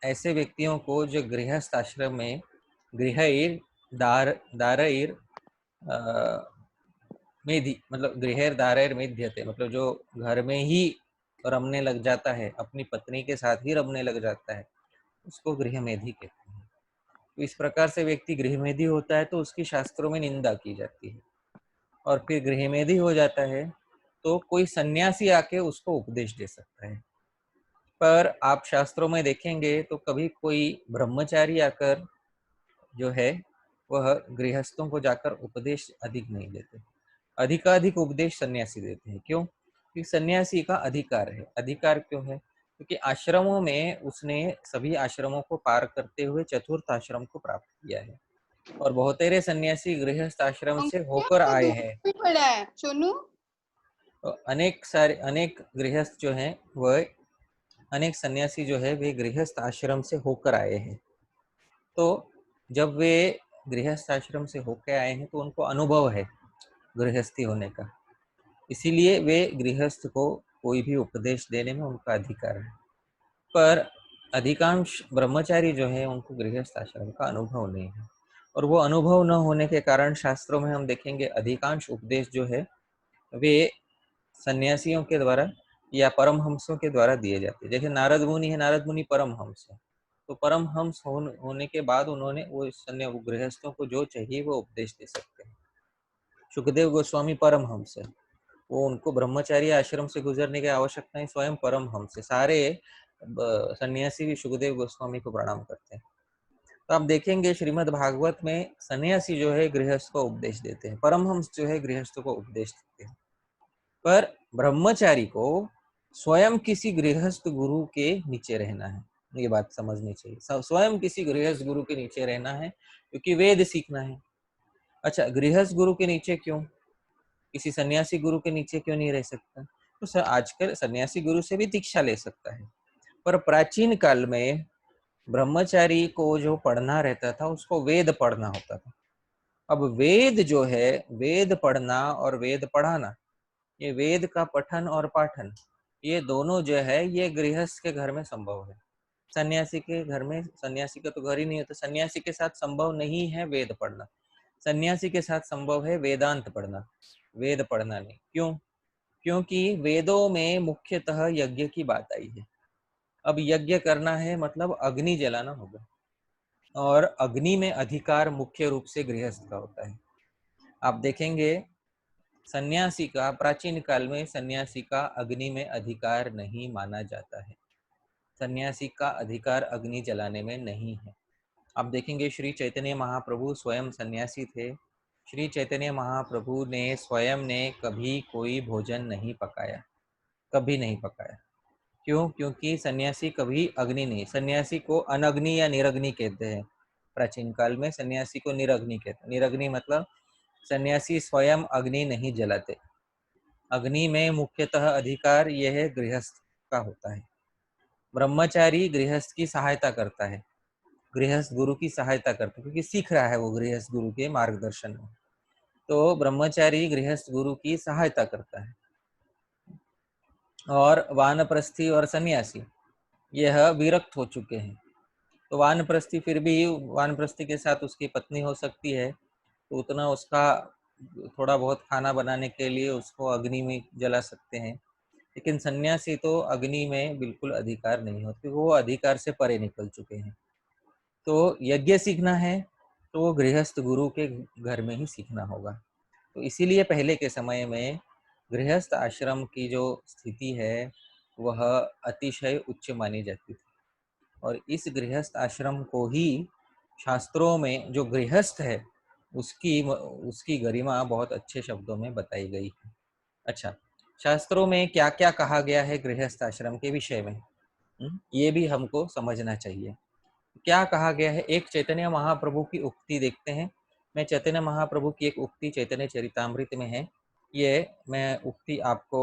ऐसे व्यक्तियों को जो गृहस्थ आश्रम में गृहैर दारैर मेधि, मतलब गृहैर दारैर मेध्यते, मतलब जो घर में ही रमने लग जाता है, अपनी पत्नी के साथ ही रमने लग जाता है, उसको गृहमेधी कहते हैं। तो इस प्रकार से व्यक्ति गृहमेधी होता है तो उसकी शास्त्रों में निंदा की जाती है। और फिर गृहमेधी हो जाता है तो कोई सन्यासी आके उसको उपदेश दे सकता है। पर आप शास्त्रों में देखेंगे तो कभी कोई ब्रह्मचारी आकर जो है वह गृहस्थों को जाकर उपदेश अधिक नहीं देते, अधिकाधिक उपदेश सन्यासी देते हैं। क्यों? क्योंकि सन्यासी का अधिकार है। अधिकार क्यों है? क्योंकि आश्रमों में उसने सभी आश्रमों को पार करते हुए चतुर्थ आश्रम को प्राप्त किया है, और बहुतेरे सन्यासी गृहस्थ आश्रम से होकर आए हैं। पड़ा है सोनू। तो अनेक गृहस्थ जो हैं वह अनेक सन्यासी जो है वे गृहस्थ आश्रम से होकर आए हैं। तो जब वे गृहस्थ आश्रम से होकर आए हैं तो उनको अनुभव है गृहस्थी होने का, इसीलिए वे गृहस्थ को कोई भी उपदेश देने में उनका अधिकार है। पर अधिकांश ब्रह्मचारी जो है उनको गृहस्थ आश्रम का अनुभव नहीं है, और वो अनुभव न होने के कारण शास्त्रों में हम देखेंगे अधिकांश उपदेश जो है वे सन्यासियों के द्वारा या परमहंसों के द्वारा दिए जाते हैं। जैसे नारद मुनि है, नारद मुनि परमहंस है, तो परमहंस होने के बाद उन्होंने वो गृहस्थों को जो चाहिए वो उपदेश दे सकते हैं। सुखदेव गोस्वामी परमहंस है, वो उनको ब्रह्मचारी आश्रम से गुजरने की आवश्यकता नहीं, स्वयं परमहंस है। सारे सन्यासी भी सुखदेव गोस्वामी को प्रणाम करते हैं। तो आप देखेंगे श्रीमद् भागवत में सन्यासी जो है गृहस्थ को उपदेश देते हैं, परमहंस जो है गृहस्थ को उपदेश देते हैं। पर ब्रह्मचारी को स्वयं किसी गृहस्थ गुरु के नीचे रहना है, ये बात समझनी चाहिए। स्वयं किसी गृहस्थ गुरु के नीचे रहना है क्योंकि वेद सीखना है। अच्छा, गृहस्थ गुरु के नीचे क्यों? किसी सन्यासी गुरु के नीचे क्यों नहीं रह सकता? तो आजकल सन्यासी गुरु से भी दीक्षा ले सकता है, पर प्राचीन काल में ब्रह्मचारी को जो पढ़ना रहता था उसको वेद पढ़ना होता था। अब वेद जो है, वेद पढ़ना और वेद पढ़ाना, ये वेद का पठन और पाठन, ये दोनों जो है ये गृहस्थ के घर में संभव है। सन्यासी के घर में, सन्यासी का तो घर ही नहीं होता, सन्यासी के साथ संभव नहीं है वेद पढ़ना। सन्यासी के साथ संभव है वेदांत पढ़ना, वेद पढ़ना नहीं। क्यों? क्योंकि वेदों में मुख्यतः यज्ञ की बात आई है। अब यज्ञ करना है मतलब अग्नि जलाना होगा, और अग्नि में अधिकार मुख्य रूप से गृहस्थ का होता है। आप देखेंगे सन्यासी का, प्राचीन काल में सन्यासी का अग्नि में अधिकार नहीं माना जाता है। सन्यासी का अधिकार अग्नि जलाने में नहीं है। आप देखेंगे श्री चैतन्य महाप्रभु स्वयं सन्यासी थे। श्री चैतन्य महाप्रभु ने स्वयं ने कभी कोई भोजन नहीं पकाया, कभी नहीं पकाया। क्यों? क्योंकि सन्यासी कभी अग्नि नहीं, सन्यासी को अनग्नि या निरग्नि कहते हैं। प्राचीन काल में सन्यासी को निरग्नि कहते हैं। निरग्नि मतलब सन्यासी स्वयं अग्नि नहीं जलाते। अग्नि में मुख्यतः अधिकार यह है गृहस्थ का होता है। ब्रह्मचारी गृहस्थ की सहायता करता है, गृहस्थ गुरु की सहायता करता है, क्योंकि सीख रहा है वो गृहस्थ गुरु के मार्गदर्शन में। तो ब्रह्मचारी गृहस्थ गुरु की सहायता करता है। और वानप्रस्थी और सन्यासी, यह विरक्त हो चुके हैं। तो वानप्रस्थी फिर भी वानप्रस्थी के साथ उसकी पत्नी हो सकती है, तो उतना उसका थोड़ा बहुत खाना बनाने के लिए उसको अग्नि में जला सकते हैं, लेकिन सन्यासी तो अग्नि में बिल्कुल अधिकार नहीं होती, वो अधिकार से परे निकल चुके हैं। तो यज्ञ सीखना है तो वो गृहस्थ गुरु के घर में ही सीखना होगा। तो इसीलिए पहले के समय में गृहस्थ आश्रम की जो स्थिति है वह अतिशय उच्च मानी जाती थी, और इस गृहस्थ आश्रम को ही शास्त्रों में जो गृहस्थ है उसकी उसकी गरिमा बहुत अच्छे शब्दों में बताई गई है। अच्छा, शास्त्रों में क्या क्या कहा गया है गृहस्थ आश्रम के विषय में, ये भी हमको समझना चाहिए। क्या कहा गया है, एक चैतन्य महाप्रभु की उक्ति देखते हैं। मैं चैतन्य महाप्रभु की एक उक्ति चैतन्य चरितामृत में है, ये मैं उक्ति आपको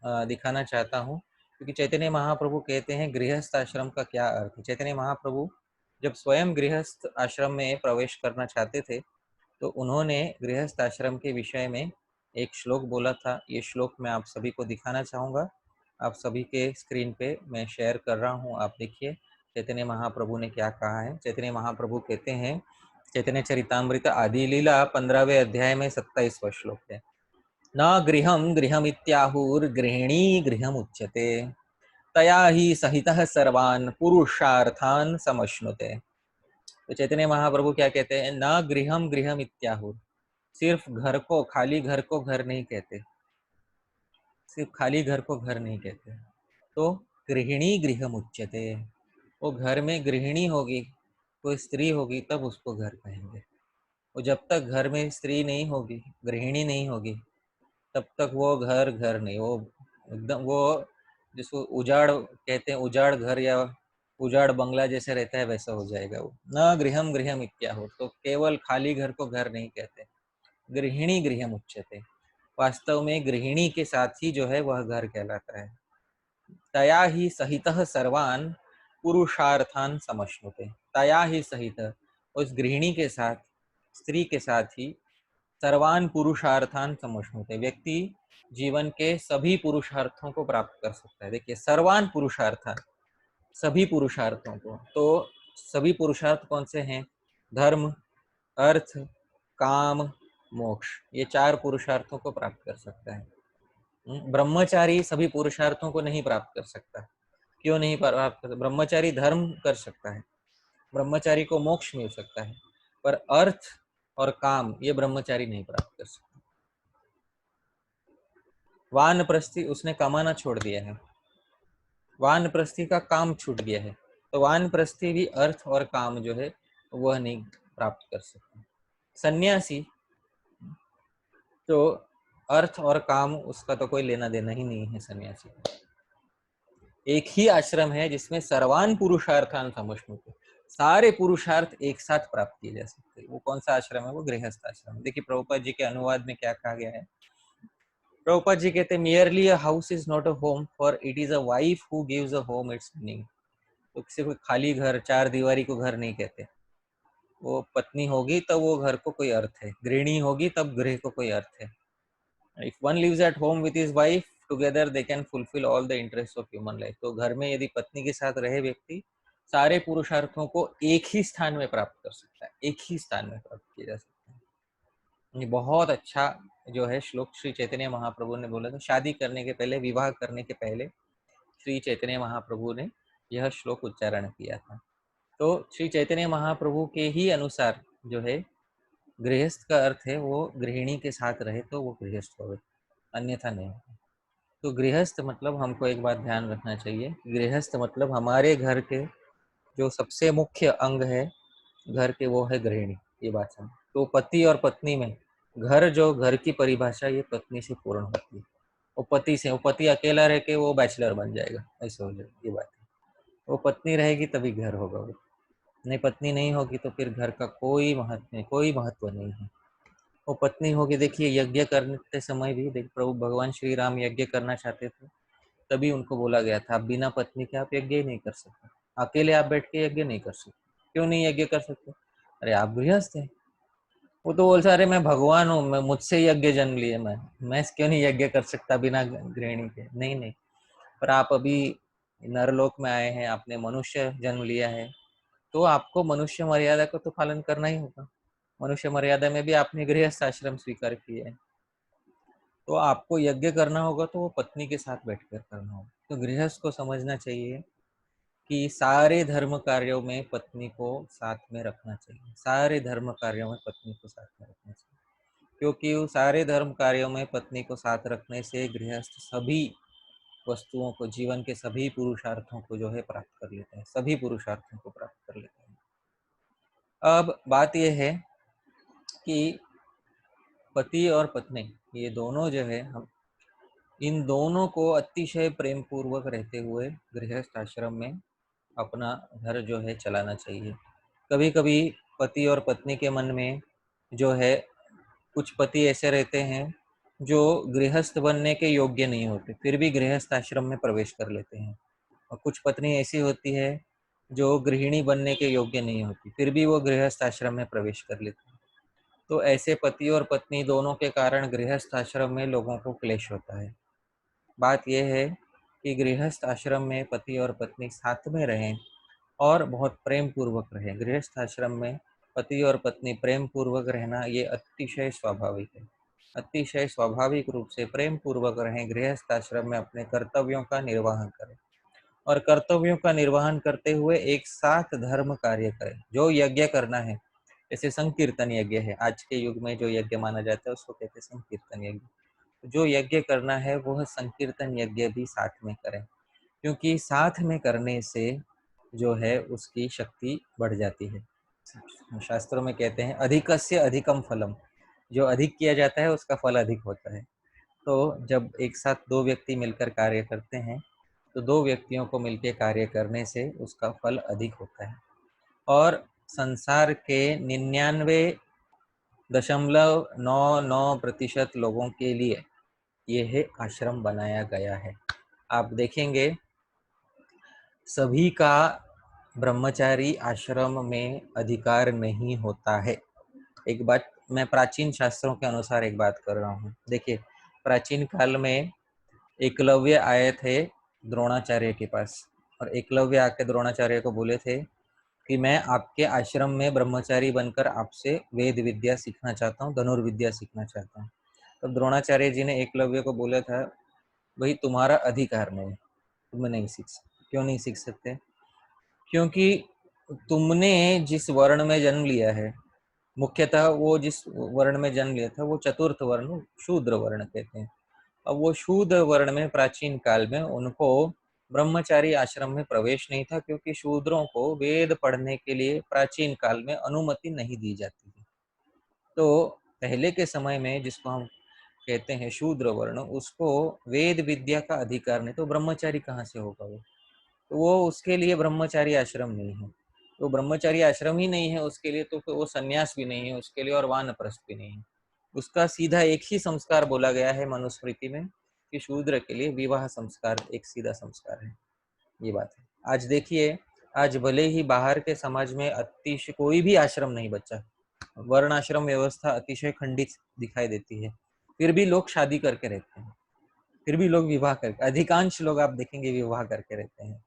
दिखाना चाहता हूँ, क्योंकि चैतन्य महाप्रभु कहते हैं गृहस्थ आश्रम का क्या अर्थ है। चैतन्य महाप्रभु जब स्वयं गृहस्थ आश्रम में प्रवेश करना चाहते थे, तो उन्होंने गृहस्थ आश्रम के विषय में एक श्लोक बोला था। ये श्लोक मैं आप सभी को दिखाना चाहूँगा, आप सभी के स्क्रीन पे मैं शेयर कर रहा हूँ, आप देखिए चैतन्य महाप्रभु ने क्या कहा है। चैतन्य महाप्रभु कहते हैं, चैतन्य चरितामृत आदि लीला 15वें अध्याय में 27वां श्लोक है, न गृहं गृहमित्याहुर्गृहिणी गृहमुच्यते तया ही सहितः सर्वान् पुरुषार्थान् समश्नुते। तो चैतन्य महाप्रभु क्या कहते हैं, न गृहम गृहम इत्याहुर, सिर्फ घर को, खाली घर को घर नहीं कहते, सिर्फ खाली घर को घर नहीं कहते। तो गृहिणी गृहम उच्यते, वो घर में गृहिणी होगी, कोई स्त्री होगी तब उसको घर कहेंगे। वो जब तक घर में स्त्री नहीं होगी, गृहिणी नहीं होगी, तब तक वो घर घर नहीं, वो एकदम वो जिसको उजाड़ कहते हैं, उजाड़ घर या उजाड़ बंगला जैसे रहता है वैसा हो जाएगा वो। न गृहम गृहम इत्याहु, तो केवल खाली घर को घर नहीं कहते, गृहिणी गृहम उच्यते, वास्तव में गृहिणी के साथ ही जो है वह घर कहलाता है। तया ही सहितः सर्वान् पुरुषार्थान् समश्नुते, तया ही सहित, उस गृहिणी के साथ, स्त्री के साथ ही सर्वान पुरुषार्थान समश्नुते, व्यक्ति जीवन के सभी पुरुषार्थों को प्राप्त कर सकता है। देखिए, सर्वान पुरुषार्थान, सभी पुरुषार्थों को, तो सभी पुरुषार्थ कौन से हैं, धर्म, अर्थ, काम, मोक्ष, ये 4 पुरुषार्थों को प्राप्त कर सकता है। ब्रह्मचारी सभी पुरुषार्थों को नहीं प्राप्त कर सकता। क्यों नहीं प्राप्त कर? ब्रह्मचारी धर्म कर सकता है, ब्रह्मचारी को मोक्ष मिल सकता है, पर अर्थ और काम ये ब्रह्मचारी नहीं प्राप्त कर सकता। वानप्रस्थी, उसने कमाना छोड़ दिया है, वानप्रस्थी का काम छूट गया है, तो वानप्रस्थी भी अर्थ और काम जो है वह नहीं प्राप्त कर सकता। सन्यासी तो अर्थ और काम उसका तो कोई लेना देना ही नहीं है सन्यासी का। एक ही आश्रम है जिसमें सर्वान पुरुषार्थान समश्नुते, सारे पुरुषार्थ एक साथ प्राप्त किए जा सकते हैं। वो कौन सा आश्रम है, वो गृहस्थ आश्रम। देखिए प्रभुपाद जी के अनुवाद में क्या कहा गया है। प्रभुपाद जी कहते हैं, merely a house is not a home, for it is a wife who gives a home it's meaning. तो किसी को खाली घर, चार दीवारी को घर नहीं कहते। वो पत्नी होगी तब वो घर को कोई अर्थ है, गृहिणी होगी तब गृह को कोई अर्थ है। If one lives at home with his wife together they can fulfil all the interest of human life. तो घर में यदि पत्नी के साथ रहे व्यक्ति, सारे पुरुषार्थों को एक ही स्थान में प्राप्त कर सकता है, एक ही स्थान में प्राप्त किया जा सकता है। ये बहुत अच्छा जो है श्लोक श्री चैतन्य महाप्रभु ने बोला था। शादी करने के पहले, विवाह करने के पहले श्री चैतन्य महाप्रभु ने यह श्लोक उच्चारण किया था। तो श्री चैतन्य महाप्रभु के ही अनुसार जो है गृहस्थ का अर्थ है वो गृहिणी के साथ रहे तो वो गृहस्थ हो, अन्यथा नहीं। तो गृहस्थ मतलब हमको एक बात ध्यान रखना चाहिए, गृहस्थ मतलब हमारे घर के जो सबसे मुख्य अंग है घर के, वो है गृहिणी। ये बात समझ। तो पति और पत्नी में घर, जो घर की परिभाषा ये पत्नी से पूर्ण होती है। वो पति से, वो पति अकेला रह के वो बैचलर बन जाएगा, ऐसे हो जाएगा, ये बात है। वो पत्नी रहेगी तभी घर होगा, वो नहीं, पत्नी नहीं होगी तो फिर घर का कोई महत्व नहीं, कोई महत्व नहीं है। वो पत्नी होगी। देखिए यज्ञ करते समय भी देख, प्रभु भगवान श्री राम यज्ञ करना चाहते थे, तभी उनको बोला गया था आप बिना पत्नी के आप यज्ञ ही नहीं कर सकते, अकेले आप बैठ के यज्ञ नहीं कर सकते। क्यों नहीं यज्ञ कर सकते? अरे आप गृहस्थ हैं। वो तो बोलता अरे मैं भगवान हूँ, मैं मुझसे यज्ञ जन्म लिए, मैं क्यों नहीं यज्ञ कर सकता बिना गृहिणी के? नहीं नहीं, पर आप अभी नरलोक में आए हैं, आपने मनुष्य जन्म लिया है, तो आपको मनुष्य मर्यादा को तो पालन करना ही होगा। मनुष्य मर्यादा में भी आपने गृहस्थ आश्रम स्वीकार किया है, तो आपको यज्ञ करना होगा तो वो पत्नी के साथ बैठकर करना होगा। तो गृहस्थ को समझना चाहिए कि सारे धर्म कार्यों में पत्नी को साथ में रखना चाहिए। सारे धर्म कार्यों में पत्नी को साथ में रखना चाहिए, क्योंकि वो सारे धर्म कार्यों में पत्नी को साथ रखने से गृहस्थ सभी वस्तुओं को, जीवन के सभी पुरुषार्थों को जो है प्राप्त कर लेते हैं, सभी पुरुषार्थों को प्राप्त कर लेते हैं। अब बात यह है कि पति और पत्नी ये दोनों जो है, हम इन दोनों को अतिशय प्रेम पूर्वक रहते हुए गृहस्थ आश्रम में अपना घर जो है चलाना चाहिए। कभी कभी पति और पत्नी के मन में जो है, कुछ पति ऐसे रहते हैं जो गृहस्थ बनने के योग्य नहीं होते, फिर भी गृहस्थ आश्रम में प्रवेश कर लेते हैं। और कुछ पत्नी ऐसी होती है जो गृहिणी बनने के योग्य नहीं होती, फिर भी वो गृहस्थ आश्रम में प्रवेश कर लेती है। तो ऐसे पति और पत्नी दोनों के कारण गृहस्थ आश्रम में लोगों को क्लेश होता है। बात यह है कि गृहस्थ आश्रम में पति और पत्नी साथ में रहें और बहुत प्रेम पूर्वक रहें। गृहस्थ आश्रम में पति और पत्नी प्रेम पूर्वक रहना ये अतिशय स्वाभाविक है। अतिशय स्वाभाविक रूप से प्रेम पूर्वक रहें, गृहस्थ आश्रम में अपने कर्तव्यों का निर्वहन करें और कर्तव्यों का निर्वहन करते हुए एक साथ धर्म कार्य करें। जो यज्ञ करना है, जैसे संकीर्तन यज्ञ है, आज के युग में जो यज्ञ माना जाता है उसको कहते हैं संकीर्तन यज्ञ। जो यज्ञ करना है वह संकीर्तन यज्ञ भी साथ में करें, क्योंकि साथ में करने से जो है उसकी शक्ति बढ़ जाती है। शास्त्रों में कहते हैं अधिकस्य अधिकम फलम, जो अधिक किया जाता है उसका फल अधिक होता है। तो जब एक साथ दो व्यक्ति मिलकर कार्य करते हैं तो दो व्यक्तियों को मिलकर कार्य करने से उसका फल अधिक होता है। और संसार के 99.99% लोगों के लिए यह आश्रम बनाया गया है। आप देखेंगे सभी का ब्रह्मचारी आश्रम में अधिकार नहीं होता है। एक बात मैं प्राचीन शास्त्रों के अनुसार एक बात कर रहा हूँ। देखिए, प्राचीन काल में एकलव्य आए थे द्रोणाचार्य के पास, और एकलव्य आके द्रोणाचार्य को बोले थे कि मैं आपके आश्रम में ब्रह्मचारी बनकर आपसे वेद विद्या सीखना चाहता हूँ, धनुर्विद्या सीखना चाहता हूँ। तो द्रोणाचार्य जी ने एकलव्य को बोला था, भाई तुम्हारा अधिकार नहीं, तुम नहीं सीख सकते। क्यों नहीं सीख सकते? क्योंकि तुमने जिस वर्ण में जन्म लिया है, मुख्यतः वो जिस वर्ण में जन्म लिया था वो चतुर्थ वर्ण, शूद्र वर्ण कहते हैं। अब वो शूद्र वर्ण में प्राचीन काल में उनको ब्रह्मचारी आश्रम में प्रवेश नहीं था, क्योंकि शूद्रों को वेद पढ़ने के लिए प्राचीन काल में अनुमति नहीं दी जाती थी। तो पहले के समय में जिसको हम कहते हैं शूद्र वर्ण, उसको वेद विद्या का अधिकार नहीं, तो ब्रह्मचारी कहाँ से होगा वो? तो वो उसके लिए ब्रह्मचारी आश्रम नहीं है। तो ब्रह्मचारी आश्रम ही नहीं है उसके लिए, तो फिर वो सन्यास भी नहीं है उसके लिए और वानप्रस्थ भी नहीं है। उसका सीधा एक ही संस्कार बोला गया है मनुस्मृति में कि शूद्र के लिए विवाह संस्कार एक सीधा संस्कार है। ये बात है। आज देखिए, आज भले ही बाहर के समाज में अतिशय कोई भी आश्रम नहीं बचा, वर्ण आश्रम व्यवस्था अतिशय खंडित दिखाई देती है, फिर भी लोग शादी करके रहते हैं, फिर भी लोग विवाह करके, अधिकांश लोग आप देखेंगे विवाह करके रहते हैं।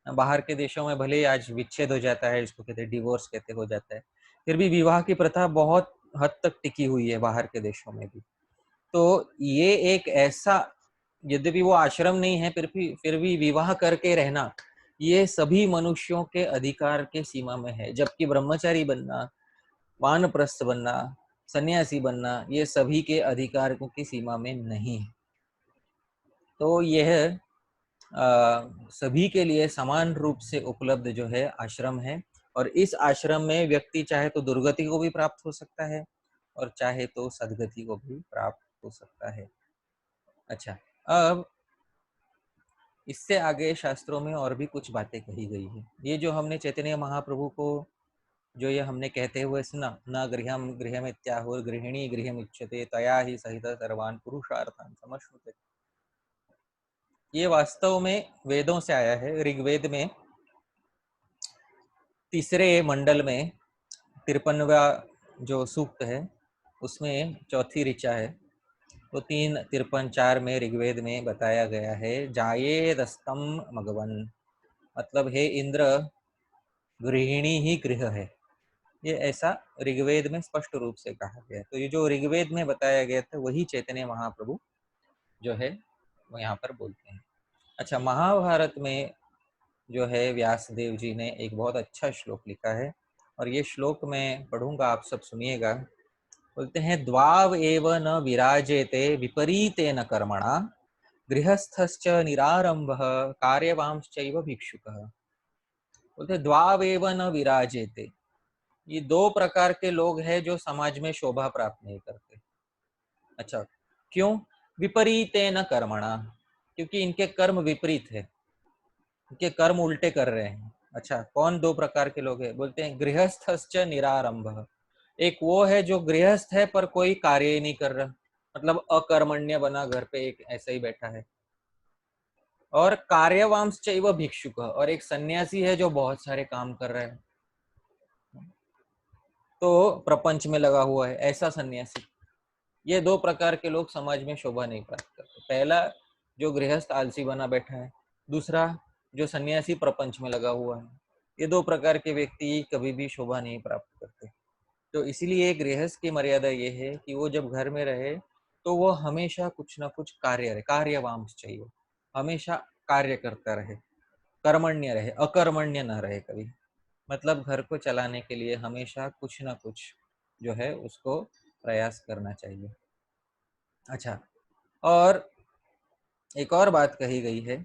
बाहर के देशों में भले ही आज विच्छेद हो जाता है, इसको कहते हैं डिवोर्स कहते हो जाता है, फिर भी विवाह की प्रथा बहुत हद तक टिकी हुई है बाहर के देशों में भी। तो ये एक ऐसा, यद्यपि वो आश्रम नहीं है, फिर भी विवाह करके रहना ये सभी मनुष्यों के अधिकार के सीमा में है, जबकि ब्रह्मचारी बनना, वानप्रस्थ बनना, सन्यासी बनना ये सभी के अधिकारों की सीमा में नहीं है। तो यह सभी के लिए समान रूप से उपलब्ध जो है आश्रम है, और इस आश्रम में व्यक्ति चाहे तो दुर्गति को भी प्राप्त हो सकता है और चाहे तो सदगति को भी प्राप्त हो सकता है। अच्छा, अब इससे आगे शास्त्रों में और भी कुछ बातें कही गई है। ये जो हमने चैतन्य महाप्रभु को जो ये हमने कहते हुए सुना, न गृहम गृहमित्याहुर गृहिणी गृहमिच्छते तया ही सहित सर्वान पुरुषार्थान समश्नुते, ये वास्तव में वेदों से आया है। ऋग्वेद में तीसरे मंडल में 53वां जो सूक्त है उसमें चौथी ऋचा है, तो 3, 53, 4 में ऋग्वेद में बताया गया है, जाये दस्तम मगवन, मतलब हे इंद्र, गृहिणी ही गृह है, ये ऐसा ऋग्वेद में स्पष्ट रूप से कहा गया है। तो ये जो ऋग्वेद में बताया गया था वही चैतन्य महाप्रभु जो है वो यहाँ पर बोलते हैं। अच्छा, महाभारत में जो है व्यासदेव जी ने एक बहुत अच्छा श्लोक लिखा है, और ये श्लोक मैं पढ़ूंगा, आप सब सुनिएगा। बोलते हैं, द्वाव एव न विराजेते विपरीतेन कर्मणा गृहस्थश्च निरारंभः कार्यवांश्चैव भिक्षुकः। बोलते द्वाव एव न विराजेते, ये दो प्रकार के लोग हैं जो समाज में शोभा प्राप्त नहीं करते। अच्छा, क्यों? विपरीतेन कर्मणा, क्योंकि इनके कर्म विपरीत है, इनके कर्म उल्टे कर रहे हैं। अच्छा, कौन दो प्रकार के लोग हैं? बोलते हैं गृहस्थश्च निरारंभः, एक वो है जो गृहस्थ है पर कोई कार्य ही नहीं कर रहा, मतलब अकर्मण्य बना घर पे एक ऐसा ही बैठा है। और कार्यवांश चैव भिक्षुक, और एक सन्यासी है जो बहुत सारे काम कर रहा है, तो प्रपंच में लगा हुआ है, ऐसा सन्यासी। ये दो प्रकार के लोग समाज में शोभा नहीं प्राप्त करते। पहला जो गृहस्थ आलसी बना बैठा है, दूसरा जो सन्यासी प्रपंच में लगा हुआ है। ये दो प्रकार के व्यक्ति कभी भी शोभा नहीं प्राप्त करते। तो इसीलिए गृहस्थ की मर्यादा ये है कि वो जब घर में रहे तो वो हमेशा कुछ ना कुछ कार्य रहे, कार्यवांश चाहिए, हमेशा कार्य करता रहे, कर्मण्य रहे, अकर्मण्य न रहे कभी। मतलब घर को चलाने के लिए हमेशा कुछ ना कुछ जो है उसको प्रयास करना चाहिए। अच्छा, और एक और बात कही गई है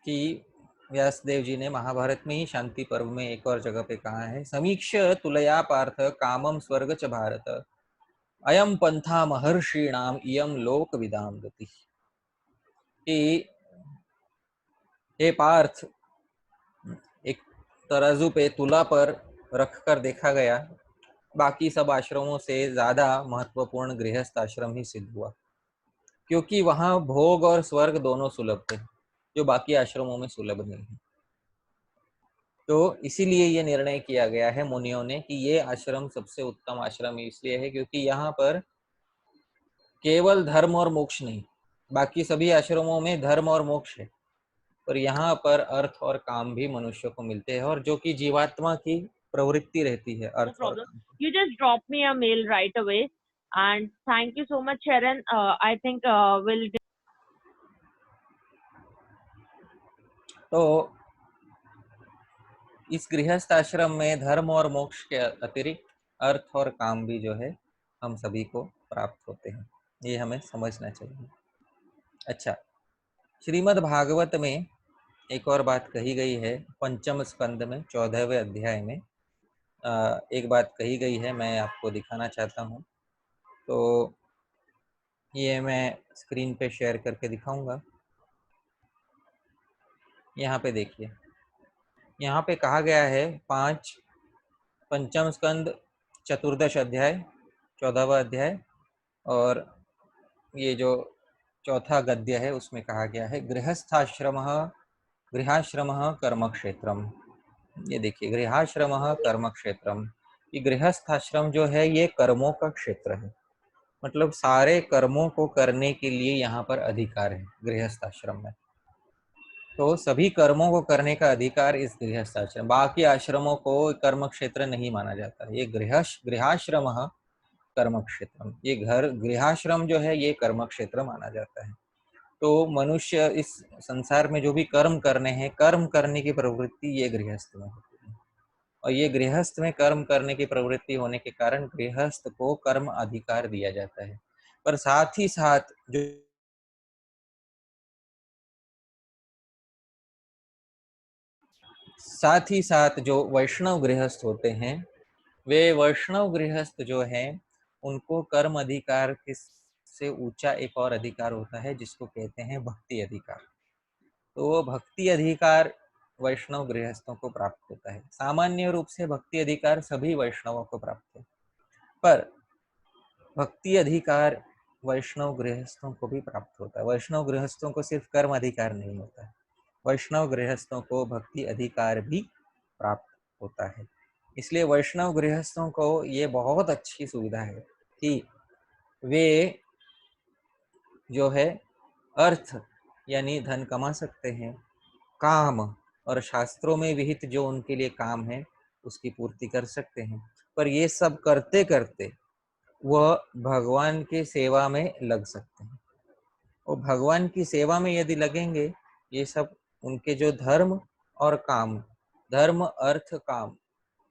कि व्यासदेव जी ने महाभारत में ही शांति पर्व में एक और जगह पे कहा है, समीक्ष तुलया पार्थ कामम स्वर्ग च भारत अयम पंथा महर्षिणाम इयम लोक विदाम गति। कि हे पार्थ, एक तराजू पे तुला पर रखकर देखा गया, बाकी सब आश्रमों से ज्यादा महत्वपूर्ण गृहस्थ आश्रम ही सिद्ध हुआ, क्योंकि वहां भोग और स्वर्ग दोनों सुलभ थे, जो बाकी आश्रमों में सुलभ नहीं है। तो इसीलिए ये निर्णय किया गया है मुनियों ने कि ये आश्रम सबसे उत्तम आश्रम इसलिए है क्योंकि यहाँ पर केवल धर्म और मोक्ष नहीं, बाकी सभी आश्रमों में धर्म और मोक्ष है, पर यहाँ पर अर्थ और काम भी मनुष्य को मिलते हैं, और जो कि जीवात्मा की प्रवृत्ति रहती है, अर्थ और काम। You just drop me a mail right away. And thank you so much, Sharon. I think we'll. तो इस गृहस्थ आश्रम में धर्म और मोक्ष के अतिरिक्त अर्थ और काम भी जो है हम सभी को प्राप्त होते हैं, ये हमें समझना चाहिए। अच्छा, श्रीमद् भागवत में एक और बात कही गई है, पंचम स्कंद में 14वें अध्याय में एक बात कही गई है, मैं आपको दिखाना चाहता हूँ। तो ये मैं स्क्रीन पे शेयर करके दिखाऊंगा। यहाँ पे देखिए, यहाँ पे कहा गया है पंचम स्कंद चतुर्दश अध्याय 14वां अध्याय, और ये जो चौथा गद्य है उसमें कहा गया है गृहाश्रम कर्म क्षेत्रम। ये देखिए, गृहाश्रम कर्म क्षेत्रम, ये गृहस्थाश्रम जो है ये कर्मों का क्षेत्र है, मतलब सारे कर्मों को करने के लिए यहाँ पर अधिकार है गृहस्थ आश्रम में। तो सभी कर्मों को करने का अधिकार इस गृहस्थ आश्रम, बाकी आश्रमों को कर्म क्षेत्र नहीं माना जाता। ये गृहाश्रम कर्म क्षेत्र, ये घर गृहाश्रम जो है ये कर्म क्षेत्र माना जाता है। तो मनुष्य इस संसार में जो भी कर्म करने हैं, कर्म करने की प्रवृत्ति ये गृहस्थ में होती है, और ये गृहस्थ में कर्म करने की प्रवृत्ति होने के कारण गृहस्थ को कर्म अधिकार दिया जाता है। पर साथ ही साथ जो वैष्णव गृहस्थ होते हैं, वे वैष्णव गृहस्थ जो हैं उनको कर्म अधिकार से ऊंचा एक और अधिकार होता है जिसको कहते हैं भक्ति अधिकार। तो वो भक्ति अधिकार वैष्णव गृहस्थों को प्राप्त होता है। सामान्य रूप से भक्ति अधिकार सभी वैष्णवों को प्राप्त है, पर भक्ति अधिकार वैष्णव गृहस्थों को भी प्राप्त होता है। वैष्णव गृहस्थों को सिर्फ कर्म अधिकार नहीं होता है, वैष्णव गृहस्थों को भक्ति अधिकार भी प्राप्त होता है। इसलिए वैष्णव गृहस्थों को ये बहुत अच्छी सुविधा है कि वे जो है अर्थ यानी धन कमा सकते हैं, काम और शास्त्रों में विहित जो उनके लिए काम है उसकी पूर्ति कर सकते हैं। पर ये सब करते करते वह भगवान की सेवा में लग सकते हैं। और भगवान की सेवा में यदि लगेंगे, ये सब उनके जो धर्म और काम, धर्म अर्थ काम,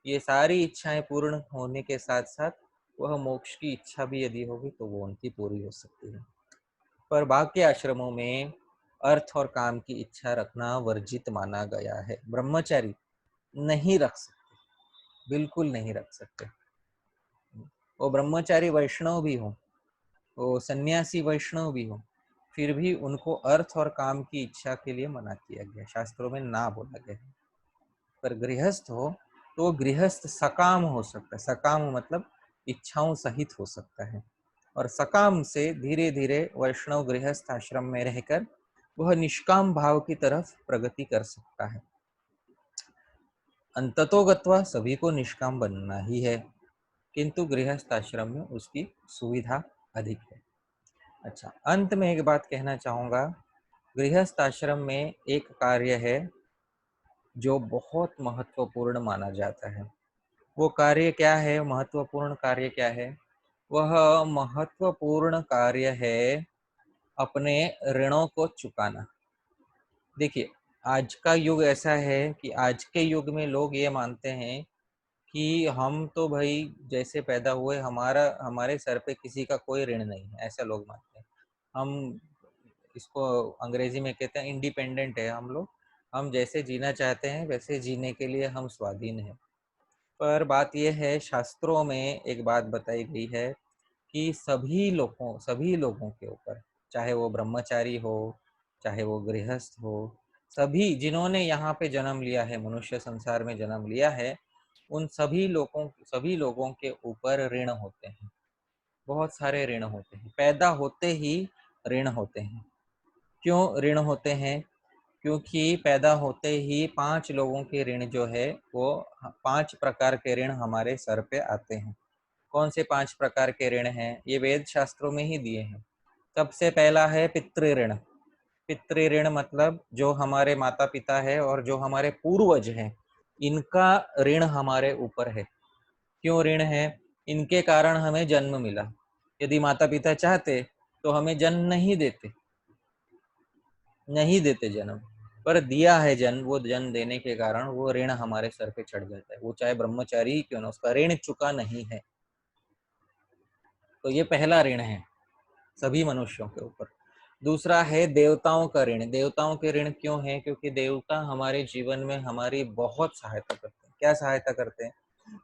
ये सारी इच्छाएं पूर्ण होने के साथ साथ वह मोक्ष की इच्छा भी यदि होगी तो वो उनकी पूरी हो सकती है। पर बाकी आश्रमों में अर्थ और काम की इच्छा रखना वर्जित माना गया है। ब्रह्मचारी नहीं रख सकते, बिल्कुल नहीं रख सकते। वो ब्रह्मचारी वैष्णव भी हो, वो सन्यासी वैष्णव भी हो, फिर भी उनको अर्थ और काम की इच्छा के लिए मना किया गया, शास्त्रों में ना बोला गया है। पर गृहस्थ हो तो वो गृहस्थ सकाम हो सकता है। सकाम मतलब इच्छाओं सहित हो सकता है। और सकाम से धीरे धीरे वैष्णव गृहस्थ आश्रम में रहकर वह निष्काम भाव की तरफ प्रगति कर सकता है। अंततोगत्वा सभी को निष्काम बनना ही है, किंतु गृहस्थ आश्रम में उसकी सुविधा अधिक है। अच्छा, अंत में एक बात कहना चाहूंगा। गृहस्थ आश्रम में एक कार्य है जो बहुत महत्वपूर्ण माना जाता है। वो कार्य क्या है? महत्वपूर्ण कार्य क्या है? वह महत्वपूर्ण कार्य है अपने ऋणों को चुकाना। देखिए, आज का युग ऐसा है कि आज के युग में लोग ये मानते हैं कि हम तो भाई जैसे पैदा हुए हमारा हमारे सर पे किसी का कोई ऋण नहीं है, ऐसा लोग मानते हैं। हम इसको अंग्रेजी में कहते हैं इंडिपेंडेंट है हम लोग, हम जैसे जीना चाहते हैं वैसे जीने के लिए हम स्वाधीन हैं। पर बात यह है, शास्त्रों में एक बात बताई गई है कि सभी लोगों के ऊपर, चाहे वो ब्रह्मचारी हो, चाहे वो गृहस्थ हो, सभी जिन्होंने यहाँ पे जन्म लिया है, मनुष्य संसार में जन्म लिया है, उन सभी लोगों के ऊपर ऋण होते हैं। बहुत सारे ऋण होते हैं, पैदा होते ही ऋण होते हैं। क्यों ऋण होते हैं? क्योंकि पैदा होते ही 5 लोगों के ऋण जो है वो 5 प्रकार के ऋण हमारे सर पे आते हैं। कौन से 5 प्रकार के ऋण हैं? ये वेद शास्त्रों में ही दिए हैं। सबसे पहला है पितृ ऋण। पितृ ऋण मतलब जो हमारे माता पिता है और जो हमारे पूर्वज हैं, इनका ऋण हमारे ऊपर है। क्यों ऋण है? इनके कारण हमें जन्म मिला। यदि माता पिता चाहते तो हमें जन्म नहीं देते जन्म, पर दिया है जन्म, वो जन्म देने के कारण वो ऋण हमारे सर पे चढ़ जाता है। वो चाहे ब्रह्मचारी ही क्यों ना, उसका ऋण चुका नहीं है। तो ये पहला ऋण है सभी मनुष्यों के ऊपर। दूसरा है देवताओं का ऋण। देवताओं के ऋण क्यों है? क्योंकि देवता हमारे जीवन में हमारी बहुत सहायता करते हैं। क्या सहायता करते हैं?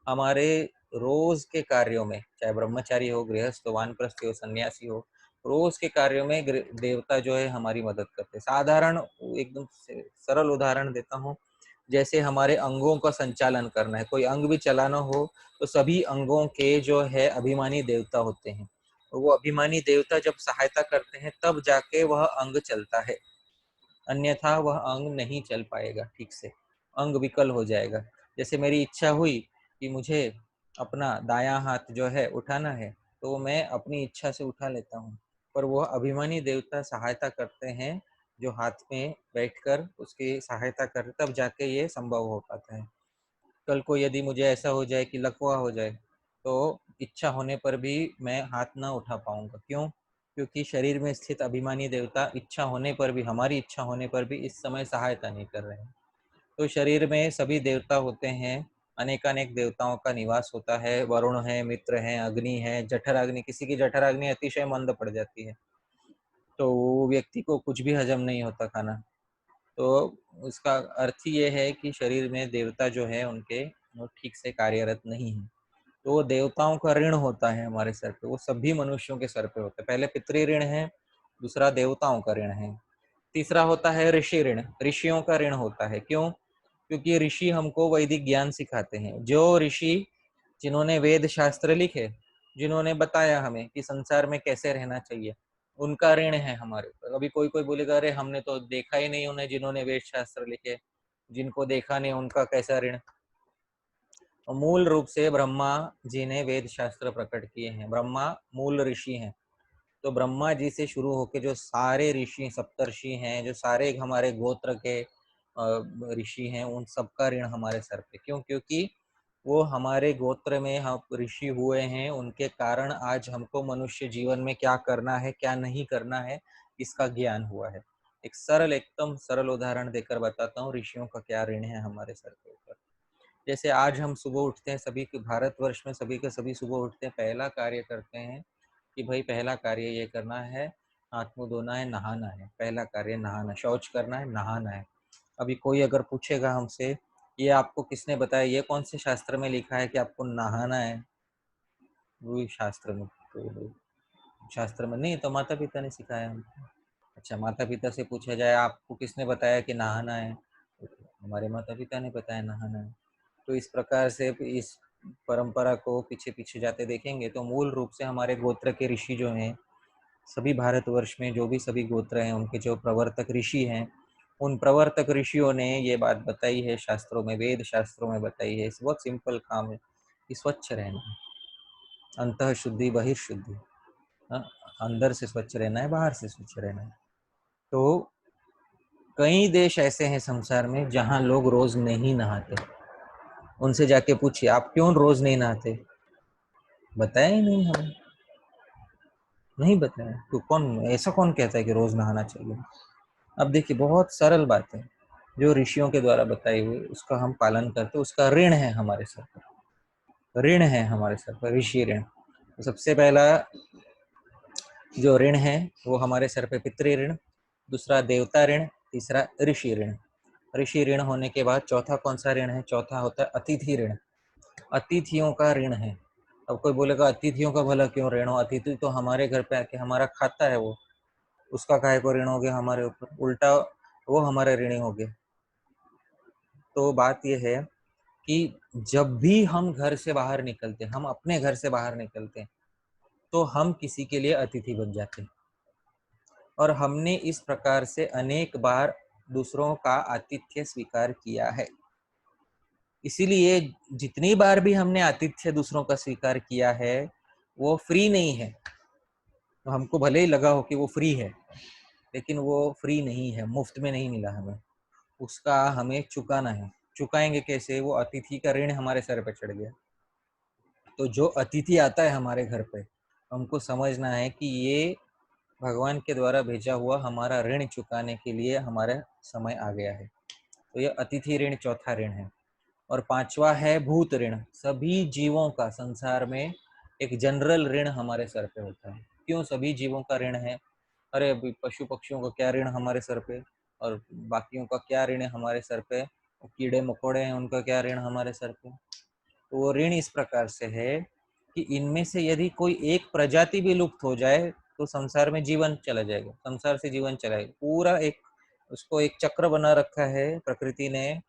हमारे रोज के कार्यों में, चाहे ब्रह्मचारी हो, गृहस्थ हो, वानप्रस्थी हो, सन्यासी हो, रोज के कार्यों में देवता जो है हमारी मदद करते हैं। साधारण एकदम सरल उदाहरण देता हूँ। जैसे हमारे अंगों का संचालन करना है, कोई अंग भी चलाना हो तो सभी अंगों के जो है अभिमानी देवता होते हैं। वो अभिमानी देवता जब सहायता करते हैं तब जाके वह अंग चलता है, अन्यथा वह अंग नहीं चल पाएगा ठीक से, अंग विकल हो जाएगा। जैसे मेरी इच्छा हुई कि मुझे अपना दायां हाथ जो है उठाना है, तो मैं अपनी इच्छा से उठा लेता हूँ, पर वह अभिमानी देवता सहायता करते हैं, जो हाथ में बैठकर उसकी सहायता कर, तब जाके ये संभव हो पाता है। कल को यदि मुझे ऐसा हो जाए कि लकवा हो जाए, तो इच्छा होने पर भी मैं हाथ ना उठा पाऊंगा। क्यों? क्योंकि शरीर में स्थित अभिमानी देवता इच्छा होने पर भी, हमारी इच्छा होने पर भी इस समय सहायता नहीं कर रहे हैं। तो शरीर में सभी देवता होते हैं, अनेकानेक देवताओं का निवास होता है। वरुण है, मित्र है, अग्नि है, जठराग्नि। किसी की जठराग्नि अतिशय मंद पड़ जाती है तो वो व्यक्ति को कुछ भी हजम नहीं होता खाना। तो उसका अर्थ ये है कि शरीर में देवता जो है उनके वो ठीक से कार्यरत नहीं है। तो वो देवताओं का ऋण होता है हमारे सर पे, वो सभी मनुष्यों के सर पे होता है। पहले पितृ ऋण है, दूसरा देवताओं का ऋण है, तीसरा होता है ऋषि ऋण। ऋषियों का ऋण होता है। क्यों? क्योंकि ऋषि हमको वैदिक ज्ञान सिखाते हैं। जो ऋषि जिन्होंने वेद शास्त्र लिखे, जिन्होंने बताया हमें कि संसार में कैसे रहना चाहिए, उनका ऋण है हमारे ऊपर। अभी कोई कोई बोलेगा अरे हमने तो देखा ही नहीं उन्हें जिन्होंने वेद शास्त्र लिखे, जिनको देखा नहीं उनका कैसा ऋण। और मूल रूप से ब्रह्मा जी ने वेद शास्त्र प्रकट किए हैं। ब्रह्मा मूल ऋषि हैं। तो ब्रह्मा जी से शुरू होके जो सारे ऋषि सप्तर्षि हैं, जो सारे हमारे गोत्र के ऋषि हैं उन सबका ऋण हमारे सर पे। क्यों? क्योंकि वो हमारे गोत्र में हम ऋषि हुए हैं, उनके कारण आज हमको मनुष्य जीवन में क्या करना है क्या नहीं करना है इसका ज्ञान हुआ है। एक सरल, एकदम सरल उदाहरण देकर बताता हूँ ऋषियों का क्या ऋण है हमारे सर के ऊपर। जैसे आज हम सुबह उठते हैं, सभी के भारतवर्ष में सभी के सभी सुबह उठते हैं, पहला कार्य करते हैं कि भाई पहला कार्य ये करना है, हाथ मुंह धोना है, नहाना है। पहला कार्य नहाना, शौच करना है, नहाना है। अभी कोई अगर पूछेगा हमसे ये आपको किसने बताया, ये कौन से शास्त्र में लिखा है कि आपको नहाना है? वही शास्त्र में। तो शास्त्र में नहीं तो माता पिता ने सिखाया हमको। अच्छा, माता पिता से पूछा जाए आपको किसने बताया कि नहाना है, तो हमारे माता पिता ने बताया नहाना है। तो इस प्रकार से इस परंपरा को पीछे पीछे जाते देखेंगे तो मूल रूप से हमारे गोत्र के ऋषि जो हैं, सभी भारतवर्ष में जो भी सभी गोत्र हैं उनके जो प्रवर्तक ऋषि हैं, उन प्रवर्तक ऋषियों ने ये बात बताई है शास्त्रों में, वेद शास्त्रों में बताई है। बहुत सिंपल काम है कि स्वच्छ रहना है, अंतः शुद्धि बहिर्शुद्धि। हाँ, अंदर से स्वच्छ रहना है, बाहर से स्वच्छ रहना है। तो कई देश ऐसे हैं संसार में जहां लोग रोज नहीं नहाते। उनसे जाके पूछिए आप क्यों रोज नहीं नहाते, बताया ही नहीं हमें, नहीं बताया। तो कौन ऐसा कौन कहता है कि रोज नहाना चाहिए? अब देखिए बहुत सरल बात है, जो ऋषियों के द्वारा बताई हुई उसका हम पालन करते, उसका ऋण है हमारे सर पर, ऋण है हमारे सर पर, ऋषि ऋण। तो सबसे पहला जो ऋण है वो हमारे सर पे पितृ ऋण, दूसरा देवता ऋण, तीसरा ऋषि ऋण। ऋषि ऋण होने के बाद चौथा कौन सा ऋण है? चौथा होता है अतिथि ऋण। अतिथियों का ऋण है। अब कोई बोलेगा अतिथियों का भला क्यों ऋण हो? अतिथि तो हमारे घर पे आके हमारा खाता है, वो उसका काहे को ऋण हो गया हमारे ऊपर? उल्टा वो हमारे ऋणी हो गए। तो बात यह है कि जब भी हम घर से बाहर निकलते, हम अपने घर से बाहर निकलते, तो हम किसी के लिए अतिथि बन जाते हैं। और हमने इस प्रकार से अनेक बार दूसरों का आतिथ्य स्वीकार किया है। इसीलिए जितनी बार भी हमने आतिथ्य दूसरों का स्वीकार किया है वो फ्री नहीं है। तो हमको भले ही लगा हो कि वो फ्री है, लेकिन वो फ्री नहीं है, मुफ्त में नहीं मिला हमें, उसका हमें चुकाना है। चुकाएंगे कैसे? वो अतिथि का ऋण हमारे सर पे चढ़ गया। तो जो अतिथि आता है हमारे घर पे, हमको समझना है कि ये भगवान के द्वारा भेजा हुआ हमारा ऋण चुकाने के लिए हमारा समय आ गया है। तो ये अतिथि ऋण चौथा ऋण है। और पांचवा है भूत ऋण। सभी जीवों का संसार में एक जनरल ऋण हमारे सर पे होता है। क्यों सभी जीवों का ऋण है? अरे अभी पशु पक्षियों का क्या ऋण हमारे सर पे, और बाकियों का क्या ऋण है हमारे सर पे, कीड़े मकोड़े हैं उनका क्या ऋण हमारे सर पे। तो वो ऋण इस प्रकार से है कि इनमें से यदि कोई एक प्रजाति भी लुप्त हो जाए तो संसार में जीवन चला जाएगा, संसार से जीवन चलाएगा पूरा। एक उसको एक चक्र बना रखा है प्रकृति ने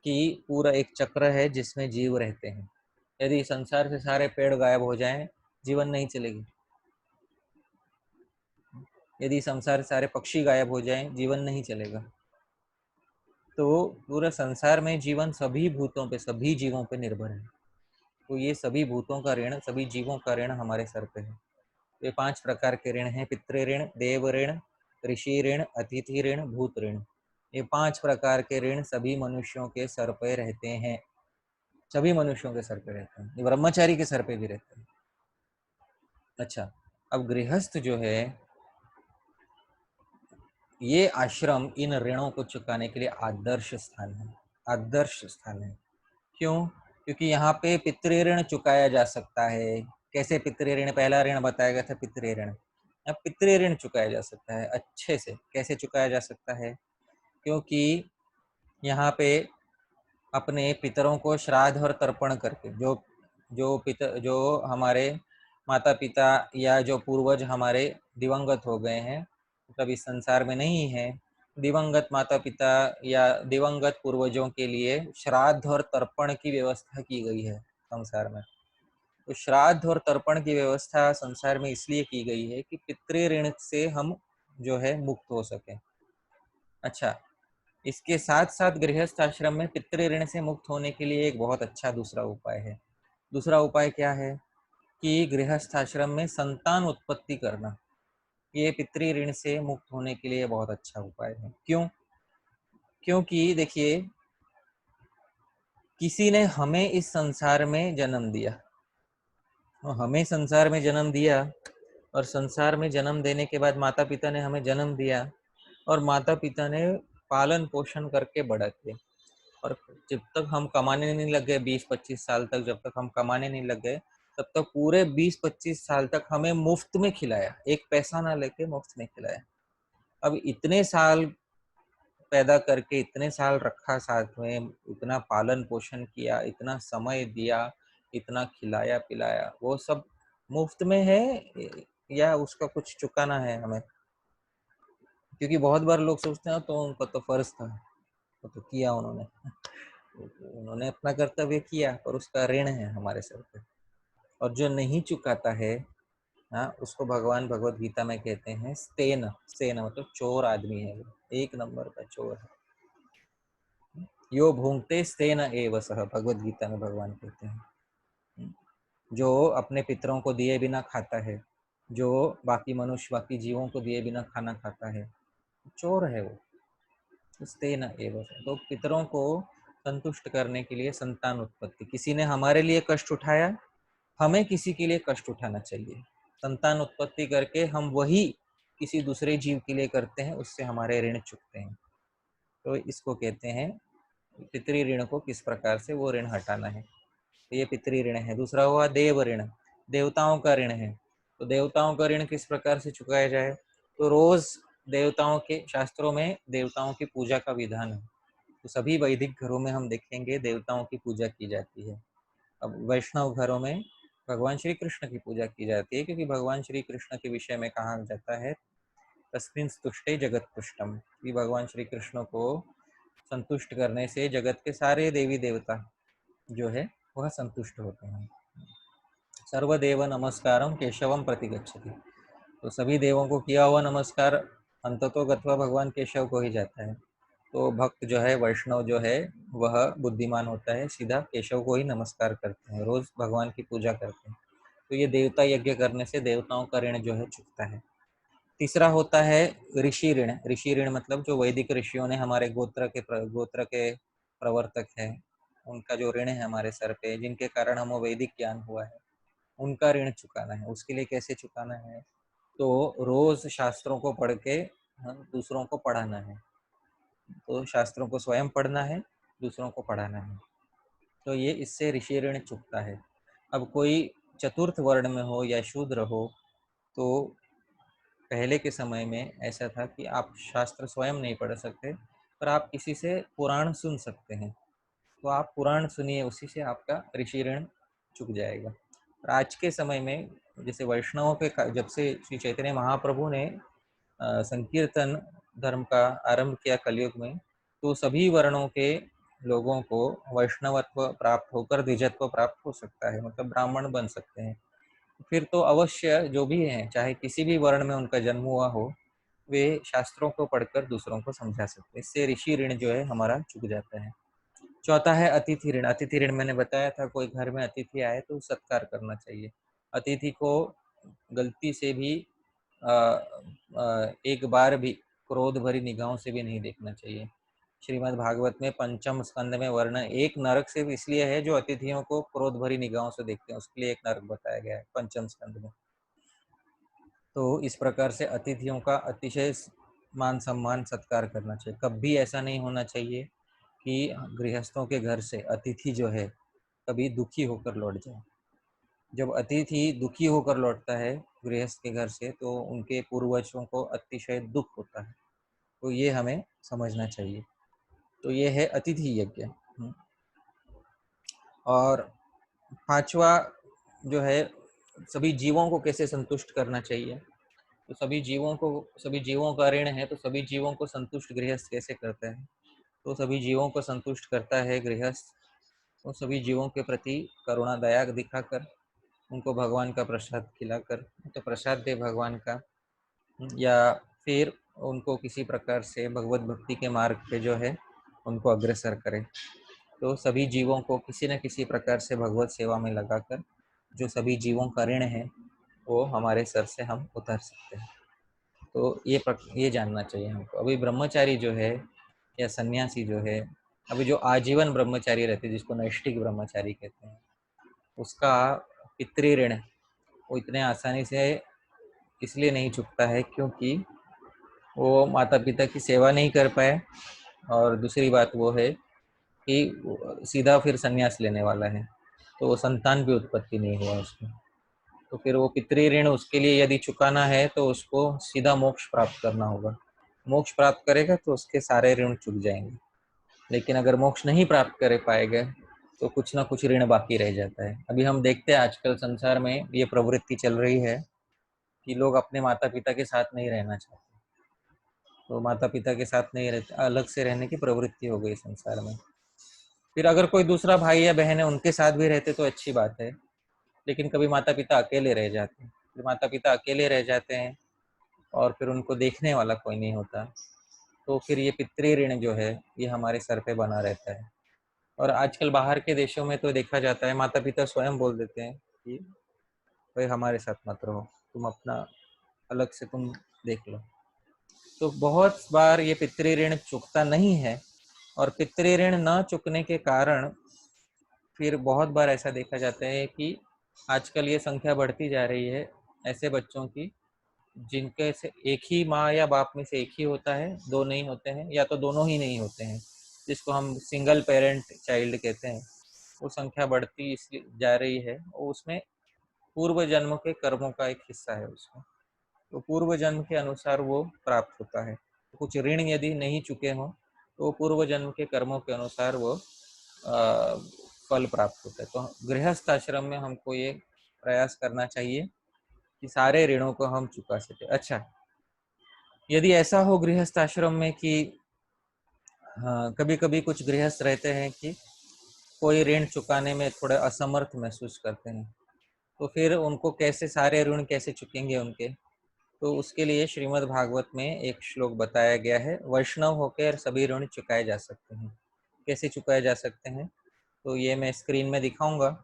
कि पूरा एक चक्र है जिसमें जीव रहते हैं। यदि संसार से सारे पेड़ गायब हो जाएं, जीवन नहीं चलेगी। यदि संसार से सारे पक्षी गायब हो जाएं, जीवन नहीं चलेगा। तो पूरा संसार में जीवन सभी भूतों पे, सभी जीवों पे निर्भर है। तो ये सभी भूतों का ऋण, सभी जीवों का ऋण हमारे सर पे है। ये 5 प्रकार के ऋण हैं: पितृ ऋण, देव ऋण, ऋषि ऋण, अतिथि ऋण, भूत ऋण। ये 5 प्रकार के ऋण सभी मनुष्यों के सर पे रहते हैं, सभी मनुष्यों के सर पे रहते हैं, ये ब्रह्मचारी के सर पे भी रहते हैं। अच्छा, अब गृहस्थ जो है, ये आश्रम इन ऋणों को चुकाने के लिए आदर्श स्थान है, आदर्श स्थान है। क्यों? क्योंकि यहाँ पे पितृ ऋण चुकाया जा सकता है। कैसे पितृ ऋण? पहला ऋण बताया गया था पितृ ऋण। अब पितृ ऋण चुकाया जा सकता है अच्छे से। कैसे चुकाया जा सकता है? क्योंकि यहाँ पे अपने पितरों को श्राद्ध और तर्पण करके, जो हमारे माता पिता या जो पूर्वज हमारे दिवंगत हो गए हैं, मतलब इस संसार में नहीं है, दिवंगत माता पिता या दिवंगत पूर्वजों के लिए श्राद्ध और तर्पण की व्यवस्था की गई है संसार में। तो श्राद्ध और तर्पण की व्यवस्था संसार में इसलिए की गई है कि पितृ ऋण से हम जो है मुक्त हो सके। अच्छा, इसके साथ साथ गृहस्थ आश्रम में पितृ ऋण से मुक्त होने के लिए एक बहुत अच्छा दूसरा उपाय है। दूसरा उपाय क्या है? कि गृहस्थ आश्रम में संतान उत्पत्ति करना। ये पितृ ऋण से मुक्त होने के लिए बहुत अच्छा उपाय है। क्यों? क्योंकि देखिए, किसी ने हमें इस संसार में जन्म दिया, और हमें संसार में जन्म दिया, और संसार में जन्म देने के बाद माता पिता ने हमें जन्म दिया, और माता पिता ने पालन पोषण करके बड़ा किया। और जब तक हम कमाने नहीं लग गए, 20-25 साल तक जब तक हम कमाने नहीं लग गए, तब तक पूरे 20-25 साल तक हमें मुफ्त में खिलाया, एक पैसा ना लेके मुफ्त में खिलाया। अब इतने साल पैदा करके, इतने साल रखा साथ में, इतना पालन पोषण किया, इतना समय दिया, इतना खिलाया पिलाया, वो सब मुफ्त में है या उसका कुछ चुकाना है हमें? क्योंकि बहुत बार लोग सोचते हैं तो उनका तो फर्ज था, तो किया उन्होंने, उन्होंने अपना कर्तव्य किया, पर उसका ऋण है हमारे सर पे। और जो नहीं चुकाता है, हाँ, उसको भगवान भगवत गीता में कहते हैं स्तेन। स्तेन मतलब चोर आदमी है, वो एक नंबर का चोर है। यो भूंगते स्तेन एव सह, भगवत गीता में भगवान कहते हैं। जो अपने पितरों को दिए बिना खाता है, जो बाकी मनुष्य बाकी जीवों को दिए बिना खाना खाता है, चोर है वो। स्तेन एव सह, तो पितरों को संतुष्ट करने के लिए संतान उत्पत्ति, किसी ने हमारे लिए कष्ट उठाया, हमें किसी के लिए कष्ट उठाना चाहिए। संतान उत्पत्ति करके हम वही किसी दूसरे जीव के लिए करते हैं, उससे हमारे ऋण चुकते हैं। तो इसको कहते हैं पितृ ऋण को किस प्रकार से वो ऋण हटाना है। तो ये पितृ ऋण है। दूसरा हुआ देव ऋण, देवताओं का ऋण है। तो देवताओं का ऋण किस प्रकार से चुकाया जाए? तो रोज देवताओं के शास्त्रों में देवताओं की पूजा का विधान है। तो सभी वैदिक घरों में हम देखेंगे देवताओं की पूजा की जाती है। अब वैष्णव घरों में भगवान श्री कृष्ण की पूजा की जाती है, क्योंकि भगवान श्री कृष्ण के विषय में कहा जाता है तस्मिन् स्तुष्टे जगत पुष्टम, कि भगवान श्री कृष्ण को संतुष्ट करने से जगत के सारे देवी देवता जो है वह संतुष्ट होते हैं। सर्वदेव नमस्कारम केशवम प्रतिगच्छति, तो सभी देवों को किया हुआ नमस्कार अंततो गत्वा भगवान केशव को ही जाता है। तो भक्त जो है, वैष्णव जो है, वह बुद्धिमान होता है, सीधा केशव को ही नमस्कार करते हैं, रोज भगवान की पूजा करते हैं। तो ये देवता यज्ञ करने से देवताओं का ऋण जो है चुकता है। तीसरा होता है ऋषि ऋण। ऋषि ऋण मतलब जो वैदिक ऋषियों ने हमारे गोत्र के प्रवर्तक है, उनका जो ऋण है हमारे सर पे, जिनके कारण हमें वैदिक ज्ञान हुआ है, उनका ऋण चुकाना है। उसके लिए कैसे चुकाना है? तो रोज शास्त्रों को पढ़ के दूसरों को पढ़ाना है। तो शास्त्रों को स्वयं पढ़ना है, दूसरों को पढ़ाना है। तो ये इससे ऋषि ऋण चुकता है। अब कोई चतुर्थ वर्ण में हो या शूद्र हो, तो पहले के समय में ऐसा था कि आप शास्त्र स्वयं नहीं पढ़ सकते, पर आप किसी से पुराण सुन सकते हैं। तो आप पुराण सुनिए, उसी से आपका ऋषि ऋण चुक जाएगा। और आज के समय में जैसे वैष्णवों के जब से श्री चैतन्य महाप्रभु ने संकीर्तन धर्म का आरंभ किया कलयुग में, तो सभी वर्णों के लोगों को वैष्णवत्व प्राप्त होकर द्विजत्व प्राप्त हो सकता है, मतलब ब्राह्मण बन सकते हैं। फिर तो अवश्य जो भी हैं, चाहे किसी भी वर्ण में उनका जन्म हुआ हो, वे शास्त्रों को पढ़कर दूसरों को समझा सकते हैं। इससे ऋषि ऋण जो है हमारा चुक जाता है। चौथा है अतिथि ऋण। अतिथि ऋण मैंने बताया था, कोई घर में अतिथि आए तो सत्कार करना चाहिए। अतिथि को गलती से भी एक बार भी क्रोध भरी निगाहों से भी नहीं देखना चाहिए। श्रीमद् भागवत में पंचम स्कंद में वर्णन एक नरक सिर्फ इसलिए है जो अतिथियों को क्रोध भरी निगाहों से देखते हैं, उसके लिए एक नरक बताया गया है पंचम स्कंद में। तो इस प्रकार से अतिथियों का अतिशय मान सम्मान सत्कार करना चाहिए। कभी ऐसा नहीं होना चाहिए कि गृहस्थों के घर से अतिथि जो है कभी दुखी होकर लौट जाए। जब अतिथि दुखी होकर लौटता है गृहस्थ के घर से, तो उनके पूर्वजों को अतिशय दुख होता है। तो ये हमें समझना चाहिए। तो ये है अतिथि यज्ञ। और पांचवा जो है, सभी जीवों को कैसे संतुष्ट करना चाहिए। तो सभी जीवों का ऋण है, तो सभी जीवों को संतुष्ट गृहस्थ कैसे करता है? तो सभी जीवों को संतुष्ट करता है गृहस्थ तो सभी जीवों के प्रति करुणा दया दिखाकर, उनको भगवान का प्रसाद खिलाकर, तो प्रसाद दे भगवान का, या फिर उनको किसी प्रकार से भगवत भक्ति के मार्ग पे जो है उनको अग्रसर करे। तो सभी जीवों को किसी न किसी प्रकार से भगवत सेवा में लगाकर जो सभी जीवों का ऋण है वो हमारे सर से हम उतार सकते हैं। तो ये जानना चाहिए हमको। अभी ब्रह्मचारी जो है या सन्यासी जो है, अभी जो आजीवन ब्रह्मचारी रहते हैं जिसको नैष्ठिक ब्रह्मचारी कहते हैं, उसका पितृ ऋण वो इतने आसानी से इसलिए नहीं चुकता है क्योंकि वो माता पिता की सेवा नहीं कर पाए, और दूसरी बात वो है कि सीधा फिर संन्यास लेने वाला है, तो वो संतान भी उत्पत्ति नहीं हुआ उसको। तो फिर वो पितृ ऋण उसके लिए यदि चुकाना है तो उसको सीधा मोक्ष प्राप्त करना होगा। मोक्ष प्राप्त करेगा तो उसके सारे ऋण चुक जाएंगे, लेकिन अगर मोक्ष नहीं प्राप्त कर पाएगा तो कुछ ना कुछ ऋण बाकी रह जाता है। अभी हम देखते हैं आजकल संसार में ये प्रवृत्ति चल रही है कि लोग अपने माता पिता के साथ नहीं रहना चाहते, तो माता पिता के साथ नहीं रहते, अलग से रहने की प्रवृत्ति हो गई संसार में। फिर अगर कोई दूसरा भाई या बहन है उनके साथ भी रहते तो अच्छी बात है, लेकिन कभी माता पिता अकेले रह जाते हैं। फिर माता पिता अकेले रह जाते हैं और फिर उनको देखने वाला कोई नहीं होता, तो फिर ये पितृ ऋण जो है ये हमारे सर पे बना रहता है। और आजकल बाहर के देशों में तो देखा जाता है माता पिता स्वयं बोल देते हैं कि भाई हमारे साथ मत रहो, तुम अपना अलग से तुम देख लो। तो बहुत बार ये पितृ ऋण चुकता नहीं है, और पितृ ऋण न चुकने के कारण फिर बहुत बार ऐसा देखा जाता है कि आजकल ये संख्या बढ़ती जा रही है ऐसे बच्चों की जिनके से एक ही माँ या बाप में से एक ही होता है, दो नहीं होते हैं, या तो दोनों ही नहीं होते हैं, जिसको हम सिंगल पेरेंट चाइल्ड कहते हैं। वो संख्या बढ़ती इसलिए जा रही है, और उसमें पूर्व जन्म के कर्मों का एक हिस्सा है उसमें, तो पूर्व जन्म के अनुसार वो प्राप्त होता है। तो कुछ ऋण यदि नहीं चुके हों तो पूर्व जन्म के कर्मों के अनुसार वो फल प्राप्त होता है। तो गृहस्थ आश्रम में हमको ये प्रयास करना चाहिए कि सारे ऋणों को हम चुका सके। अच्छा, यदि ऐसा हो गृहस्थ आश्रम में कि हाँ, कभी कभी कुछ गृहस्थ रहते हैं कि कोई ऋण चुकाने में थोड़े असमर्थ महसूस करते हैं, तो फिर उनको कैसे सारे ऋण कैसे चुकेंगे उनके, तो उसके लिए श्रीमद् भागवत में एक श्लोक बताया गया है, वैष्णव होकर सभी ऋण चुकाए जा सकते हैं। कैसे चुकाए जा सकते हैं, तो ये मैं स्क्रीन में दिखाऊंगा,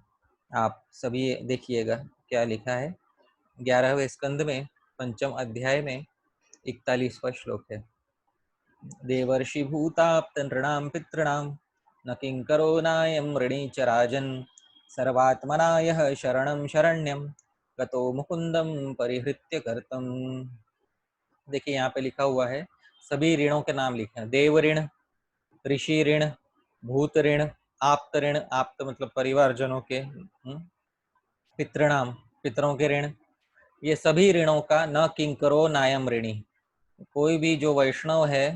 आप सभी देखिएगा क्या लिखा है। 11वें स्कंद में 5म अध्याय में 41वां श्लोक है। देवर्षि भूताप्त नृणां पितॄणां न किंकरो नायं ऋणी च राजन् सर्वात्मना यः शरणं शरण्यं गतो मुकुंदम परिहृत्य कर्तम। देखिए यहाँ पे लिखा हुआ है, सभी ऋणों के नाम लिखे हैं। देव ऋण, ऋषि ऋण, भूत ऋण, आप्त ऋण, आप्त मतलब परिवारजनों के, पितृणाम पितरों के ऋण, ये सभी ऋणों का न किंकरो नायम ऋणी, कोई भी जो वैष्णव है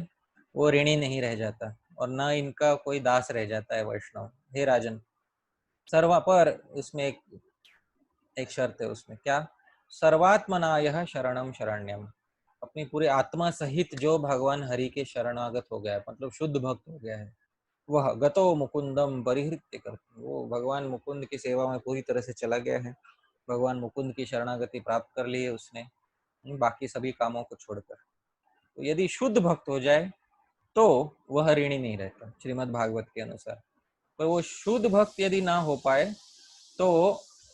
वो ऋणी नहीं रह जाता, और न इनका कोई दास रह जाता है वैष्णव। हे राजन, सर्वा पर उसमें एक शर्त है, उसमें क्या, सर्वात्मना यह शरणम शरण्यम, अपनी पूरी आत्मा सहित जो भगवान हरि के शरणागत हो गया है, मतलब शुद्ध भक्त हो गया है, वह गतो मुकुंदम परिहृत्य करते, वो भगवान मुकुंद की सेवा में पूरी तरह से चला गया है, भगवान मुकुंद की शरणागति प्राप्त कर ली है उसने, बाकी सभी कामों को छोड़कर। तो यदि शुद्ध भक्त हो जाए तो वह ऋणी नहीं रहता श्रीमद् भागवत के अनुसार। पर वो शुद्ध भक्त यदि ना हो पाए तो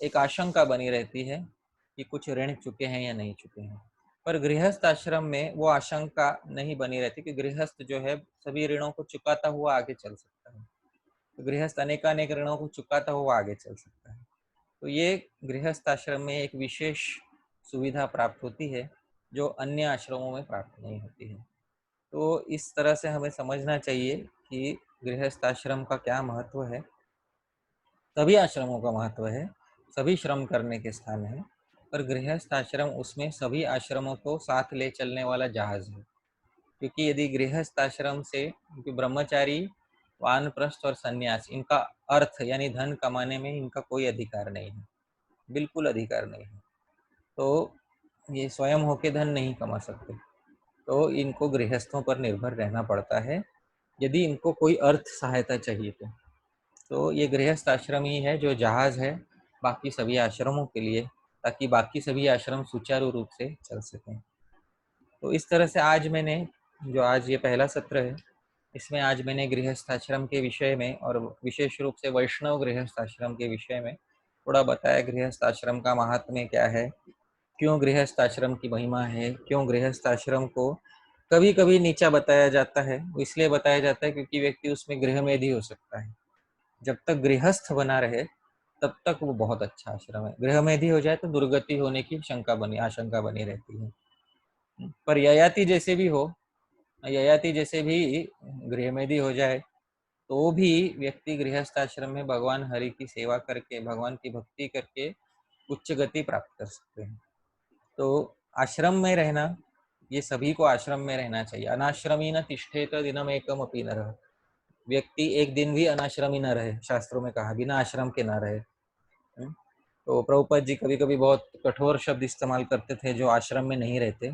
एक आशंका बनी रहती है कि कुछ ऋण चुके हैं या नहीं चुके हैं। पर गृहस्थ आश्रम में वो आशंका नहीं बनी रहती कि गृहस्थ जो है सभी ऋणों को चुकाता हुआ आगे चल सकता है, तो गृहस्थ अनेकानेक ऋणों को चुकाता हुआ आगे चल सकता है। तो ये गृहस्थ आश्रम में एक विशेष सुविधा प्राप्त होती है जो अन्य आश्रमों में प्राप्त नहीं होती है। तो इस तरह से हमें समझना चाहिए कि गृहस्थ आश्रम का क्या महत्व है। सभी आश्रमों का महत्व है, सभी श्रम करने के स्थान है, पर गृहस्थ आश्रम उसमें सभी आश्रमों को साथ ले चलने वाला जहाज है। क्योंकि यदि गृहस्थ आश्रम से, क्योंकि ब्रह्मचारी, वानप्रस्थ और सन्यास, इनका अर्थ यानी धन कमाने में इनका कोई अधिकार नहीं है, बिल्कुल अधिकार नहीं है। तो ये स्वयं होके धन नहीं कमा सकते, तो इनको गृहस्थों पर निर्भर रहना पड़ता है यदि इनको कोई अर्थ सहायता चाहिए तो ये गृहस्थ आश्रम ही है जो जहाज है बाकी सभी आश्रमों के लिए, ताकि बाकी सभी आश्रम सुचारू रूप से चल सकें। तो इस तरह से आज मैंने, जो आज ये पहला सत्र है, इसमें आज मैंने गृहस्थ आश्रम के विषय में और विशेष रूप से वैष्णव गृहस्थ आश्रम के विषय में थोड़ा बताया। गृहस्थ आश्रम का महात्म्य क्या है, क्यों गृहस्थ आश्रम की महिमा है, क्यों गृहस्थ आश्रम को कभी कभी नीचा बताया जाता है, वो इसलिए बताया जाता है क्योंकि व्यक्ति उसमें गृहमेधी हो सकता है। जब तक गृहस्थ बना रहे तब तक वो बहुत अच्छा आश्रम है। गृहमेधी हो जाए तो दुर्गति होने की आशंका बनी रहती है। पर ययाति जैसे भी हो, ययाति जैसे भी गृहमेधी हो जाए तो भी व्यक्ति गृहस्थ आश्रम में भगवान हरि की सेवा करके, भगवान की भक्ति करके उच्च गति प्राप्त कर सकते हैं। तो आश्रम में रहना, ये सभी को आश्रम में रहना चाहिए। अनाश्रमी न तिष्ठेत दिनम एकम अपि नरः। व्यक्ति एक दिन भी अनाश्रमी न रहे, शास्त्रों में कहा, बिना आश्रम के न रहे। तो प्रभुपाद जी कभी कभी बहुत कठोर शब्द इस्तेमाल करते थे जो आश्रम में नहीं रहते,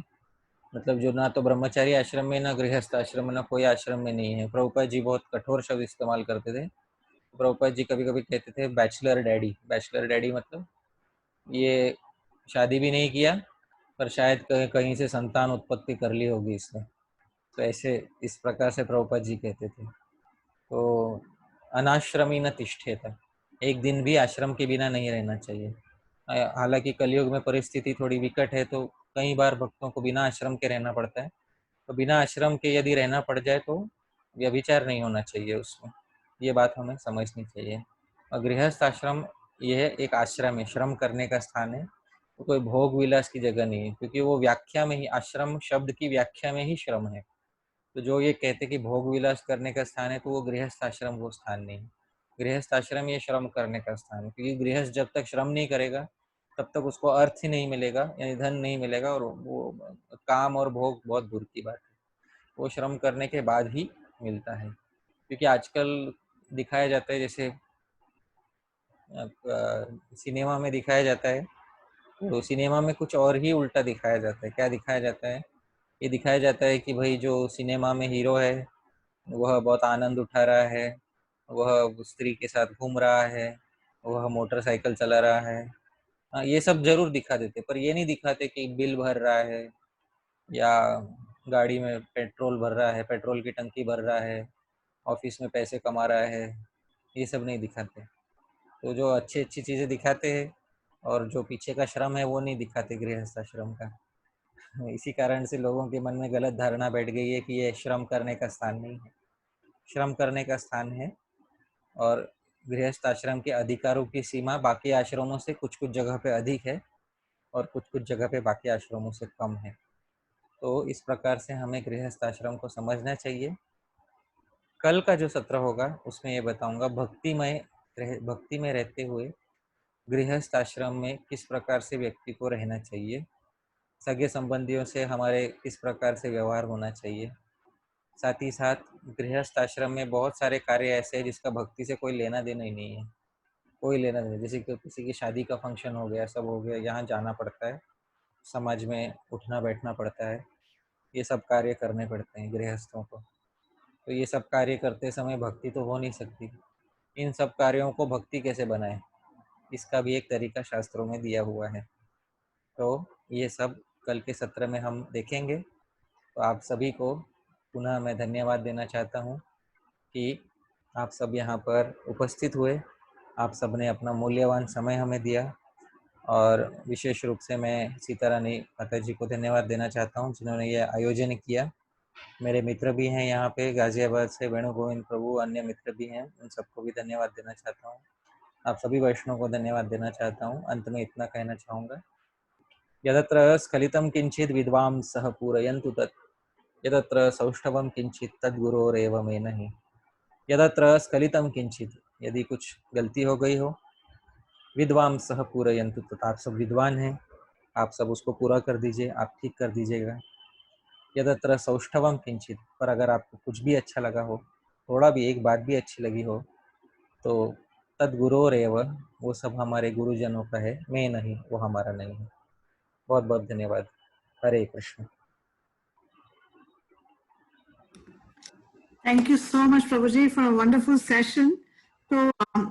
मतलब जो ना तो ब्रह्मचारी आश्रम में, ना गृहस्थ आश्रम में, ना कोई आश्रम में नहीं है। प्रभुपाद जी बहुत कठोर शब्द इस्तेमाल करते थे। प्रभुपाद जी कभी कभी कहते थे बैचलर डैडी। बैचलर डैडी मतलब ये शादी भी नहीं किया पर शायद कहीं से संतान उत्पत्ति कर ली होगी इसने, तो ऐसे इस प्रकार से प्रभुपाद जी कहते थे। तो अनाश्रमी न तिष्ठेत, एक दिन भी आश्रम के बिना नहीं रहना चाहिए। हालांकि कलयुग में परिस्थिति थोड़ी विकट है तो कई बार भक्तों को बिना आश्रम के रहना पड़ता है। तो बिना आश्रम के यदि रहना पड़ जाए तो व्यभिचार नहीं होना चाहिए उसमें, ये बात हमें समझनी चाहिए। और गृहस्थ आश्रम यह एक आश्रम है, श्रम करने का स्थान है, तो कोई भोग विलास की जगह नहीं है, क्योंकि वो व्याख्या में ही, आश्रम शब्द की व्याख्या में ही श्रम है। तो जो ये कहते कि भोग विलास करने का स्थान है, तो वो गृहस्थ आश्रम वो स्थान नहीं है। गृहस्थ आश्रम ये श्रम करने का स्थान है, क्योंकि गृहस्थ जब तक श्रम नहीं करेगा तब तक उसको अर्थ ही नहीं मिलेगा, यानी धन नहीं मिलेगा, और वो काम और भोग बहुत दूर की बात है, वो श्रम करने के बाद ही मिलता है। क्योंकि आजकल दिखाया जाता है, जैसे सिनेमा में दिखाया जाता है, तो सिनेमा में कुछ और ही उल्टा दिखाया जाता है। क्या दिखाया जाता है? ये दिखाया जाता है कि भाई जो सिनेमा में हीरो है वह बहुत आनंद उठा रहा है, वह स्त्री के साथ घूम रहा है, वह मोटरसाइकिल चला रहा है। हाँ, ये सब जरूर दिखा देते, पर ये नहीं दिखाते कि बिल भर रहा है या गाड़ी में पेट्रोल भर रहा है, पेट्रोल की टंकी भर रहा है, ऑफिस में पैसे कमा रहा है, ये सब नहीं दिखाते। तो जो अच्छी अच्छी चीज़ें दिखाते हैं और जो पीछे का श्रम है वो नहीं दिखाते, गृहस्थ आश्रम का। इसी कारण से लोगों के मन में गलत धारणा बैठ गई है कि ये श्रम करने का स्थान नहीं है। श्रम करने का स्थान है, और गृहस्थ आश्रम के अधिकारों की सीमा बाकी आश्रमों से कुछ कुछ जगह पे अधिक है और कुछ कुछ जगह पे बाकी आश्रमों से कम है। तो इस प्रकार से हमें गृहस्थ आश्रम को समझना चाहिए। कल का जो सत्र होगा उसमें ये बताऊंगा भक्ति में रहते हुए गृहस्थ आश्रम में किस प्रकार से व्यक्ति को रहना चाहिए, सगे संबंधियों से हमारे किस प्रकार से व्यवहार होना चाहिए। साथ ही साथ गृहस्थ आश्रम में बहुत सारे कार्य ऐसे हैं जिसका भक्ति से कोई लेना देना ही नहीं है, कोई लेना देना। जैसे कि किसी की शादी का फंक्शन हो गया, सब हो गया, यहाँ जाना पड़ता है, समाज में उठना बैठना पड़ता है, ये सब कार्य करने पड़ते हैं गृहस्थों को। तो ये सब कार्य करते समय भक्ति तो हो नहीं सकती। इन सब कार्यों को भक्ति कैसे बनाए, इसका भी एक तरीका शास्त्रों में दिया हुआ है। तो ये सब कल के सत्र में हम देखेंगे। तो आप सभी को पुनः मैं धन्यवाद देना चाहता हूँ कि आप सब यहाँ पर उपस्थित हुए, आप सब ने अपना मूल्यवान समय हमें दिया। और विशेष रूप से मैं सीता रानी माता जी को धन्यवाद देना चाहता हूँ जिन्होंने ये आयोजन किया। मेरे मित्र भी हैं यहाँ पे गाजियाबाद से, वेणु गोविंद प्रभु, अन्य मित्र भी हैं, उन सबको भी धन्यवाद देना चाहता हूँ। आप सभी वैष्णव को धन्यवाद देना चाहता हूँ। अंत में इतना कहना चाहूँगा, यदत्र स्खलितं किंचित विद्वांसः पूरयन्तु तत्, यदत्र सौष्ठवं किंचित तद्गुरोरेव मेनहि। यदत्र स्खलितं किंचित, यदि कुछ गलती हो गई हो, विद्वांसः पूरयन्तु तत्, आप सब विद्वान हैं, आप सब उसको पूरा कर दीजिए, आप ठीक कर दीजिएगा। यदत्र सौष्ठवम किंचित, पर अगर आपको कुछ भी अच्छा लगा हो, थोड़ा भी एक बात भी अच्छी लगी हो, तो तद्गुरोरेव, वो सब हमारे गुरुजनों का है, मैं नहीं, वो हमारा नहीं है। बहुत बहुत धन्यवाद। हरे Krishna. Thank you so much, Prabhuji, for a wonderful session. So,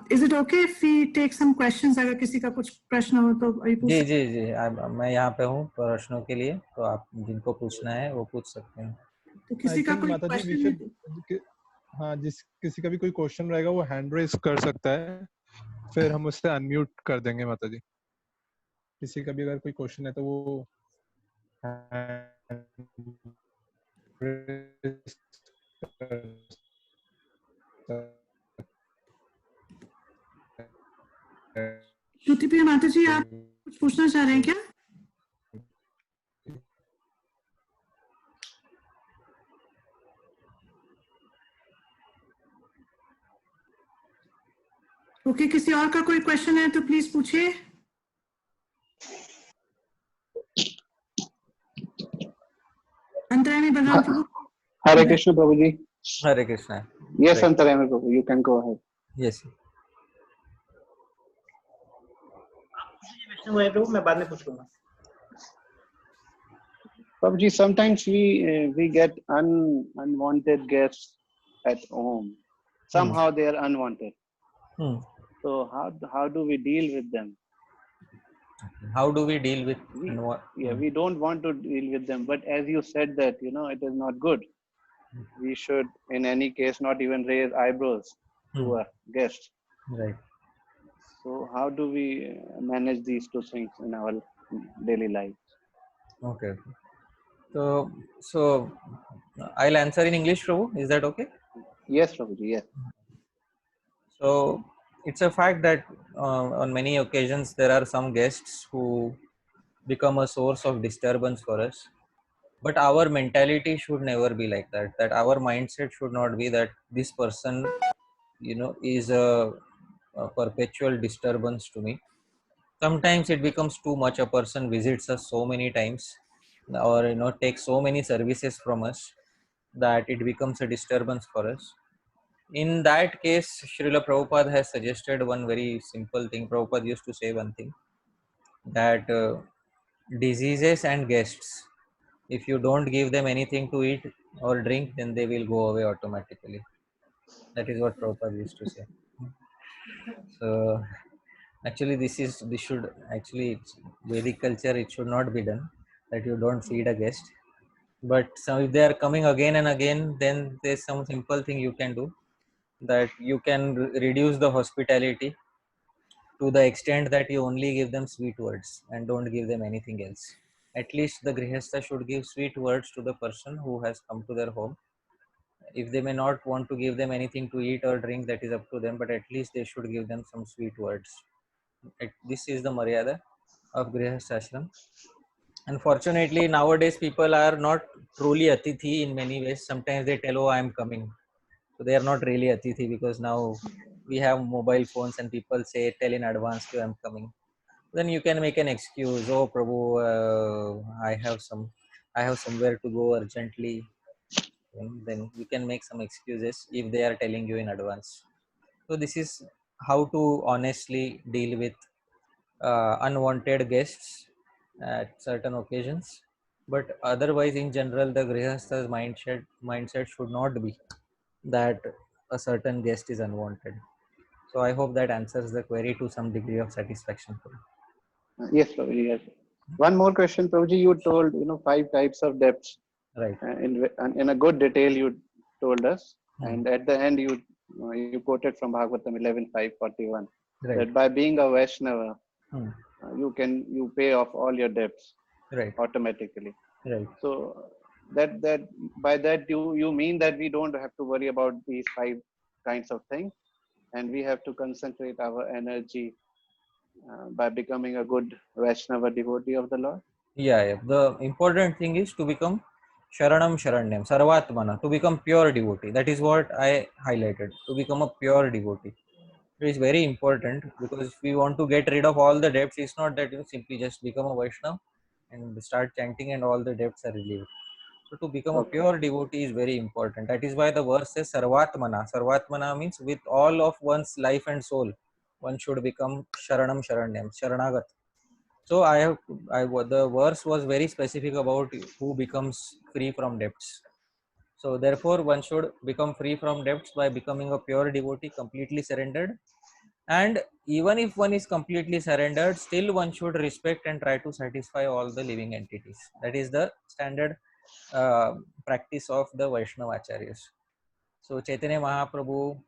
is it okay if we take some questions? अगर किसी का कुछ प्रश्न हो तो अभी पूछ जी जी जी, मैं यहाँ पे हूँ प्रश्नों के लिए, तो आप जिनको पूछना है वो पूछ सकते हैं। तो आई किसी का थिंक कोई माता जी वी क्वेश्चन शुड, हाँ, जिस किसी का भी कोई क्वेश्चन रहेगा वो हैंड रेज कर सकता है, फिर हम उससे अनम्यूट कर देंगे माता जी। किसी का भी अगर कोई क्वेश्चन है तो वो raise कर सकता श्रुति प्रिया माता जी, आप है। कुछ पूछना चाह रहे हैं क्या? ओके, किसी और का कोई क्वेश्चन है तो प्लीज पूछिए। अंतरायणी बलराम प्रभु। Hare Krishna Prabhuji. Hare Krishna. Yes, Right. Antarayana Prabhu, you can go ahead. Yes. वैष्णव है प्रभु, मैं बाद में पूछ लूंगा। Prabhuji, sometimes we get unwanted guests at home. Somehow they are unwanted. Hmm. So how do we deal with them? How do we deal with We don't want to deal with them, but as you said that it is not good. We should, in any case, not even raise eyebrows to a guest. Right. So how do we manage these two things in our daily life? Okay. So I'll answer in English, Prabhu. Is that okay? Yes, Prabhuji, yes. So it's a fact that on many occasions there are some guests who become a source of disturbance for us. But our mentality should never be like that. That our mindset should not be that this person, is a perpetual disturbance to me. Sometimes it becomes too much. A person visits us so many times, or takes so many services from us, that it becomes a disturbance for us. In that case, Srila Prabhupada has suggested one very simple thing. Prabhupada used to say one thing, that diseases and guests, if you don't give them anything to eat or drink, then they will go away automatically. That is what Prabhupada used to say. So actually this should actually, it's Vedic culture, it should not be done, that you don't feed a guest. But if they are coming again and again, then there's some simple thing you can do, that you can reduce the hospitality to the extent that you only give them sweet words and don't give them anything else. At least the grihastha should give sweet words to the person who has come to their home. If they may not want to give them anything to eat or drink, that is up to them, but at least they should give them some sweet words. This is the maryada of grihastha ashram. Unfortunately, nowadays people are not truly atithi in many ways. Sometimes they tell, oh, I am coming. So they are not really atithi, because now we have mobile phones and people say, tell in advance, I am coming. Then you can make an excuse. Oh, Prabhu, I have somewhere to go urgently. Then you can make some excuses if they are telling you in advance. So this is how to honestly deal with unwanted guests at certain occasions. But otherwise, in general, the grihastha's mindset should not be that a certain guest is unwanted. So I hope that answers the query to some degree of satisfaction. Yes, Prabhuji, yes. One more question, Prabhuji. You told 5 types of debts. Right. In a good detail, you told us, and at the end you quoted from Bhagavatam 11:541 Right. that by being a Vaishnava, Hmm. you pay off all your debts Right. automatically. Right. So that by that you mean that we don't have to worry about these 5 kinds of things, and we have to concentrate our energy by becoming a good Vaishnava devotee of the Lord. Yeah. The important thing is to become Sharanam Sharanyam, Sarvatmana, to become pure devotee. That is what I highlighted, to become a pure devotee. It is very important, because if we want to get rid of all the debts, it's not that you simply just become a Vaishnava and start chanting and all the debts are relieved. So to become a pure devotee is very important. That is why the verse says Sarvatmana. Sarvatmana means with all of one's life and soul, one should become Sharanam Sharanyam, Sharanagat. So the verse was very specific about who becomes free from debts. So therefore, one should become free from debts by becoming a pure devotee, completely surrendered. And even if one is completely surrendered, still one should respect and try to satisfy all the living entities. That is the standard practice of the Vaishnava Acharyas. So Chaitanya Mahaprabhu,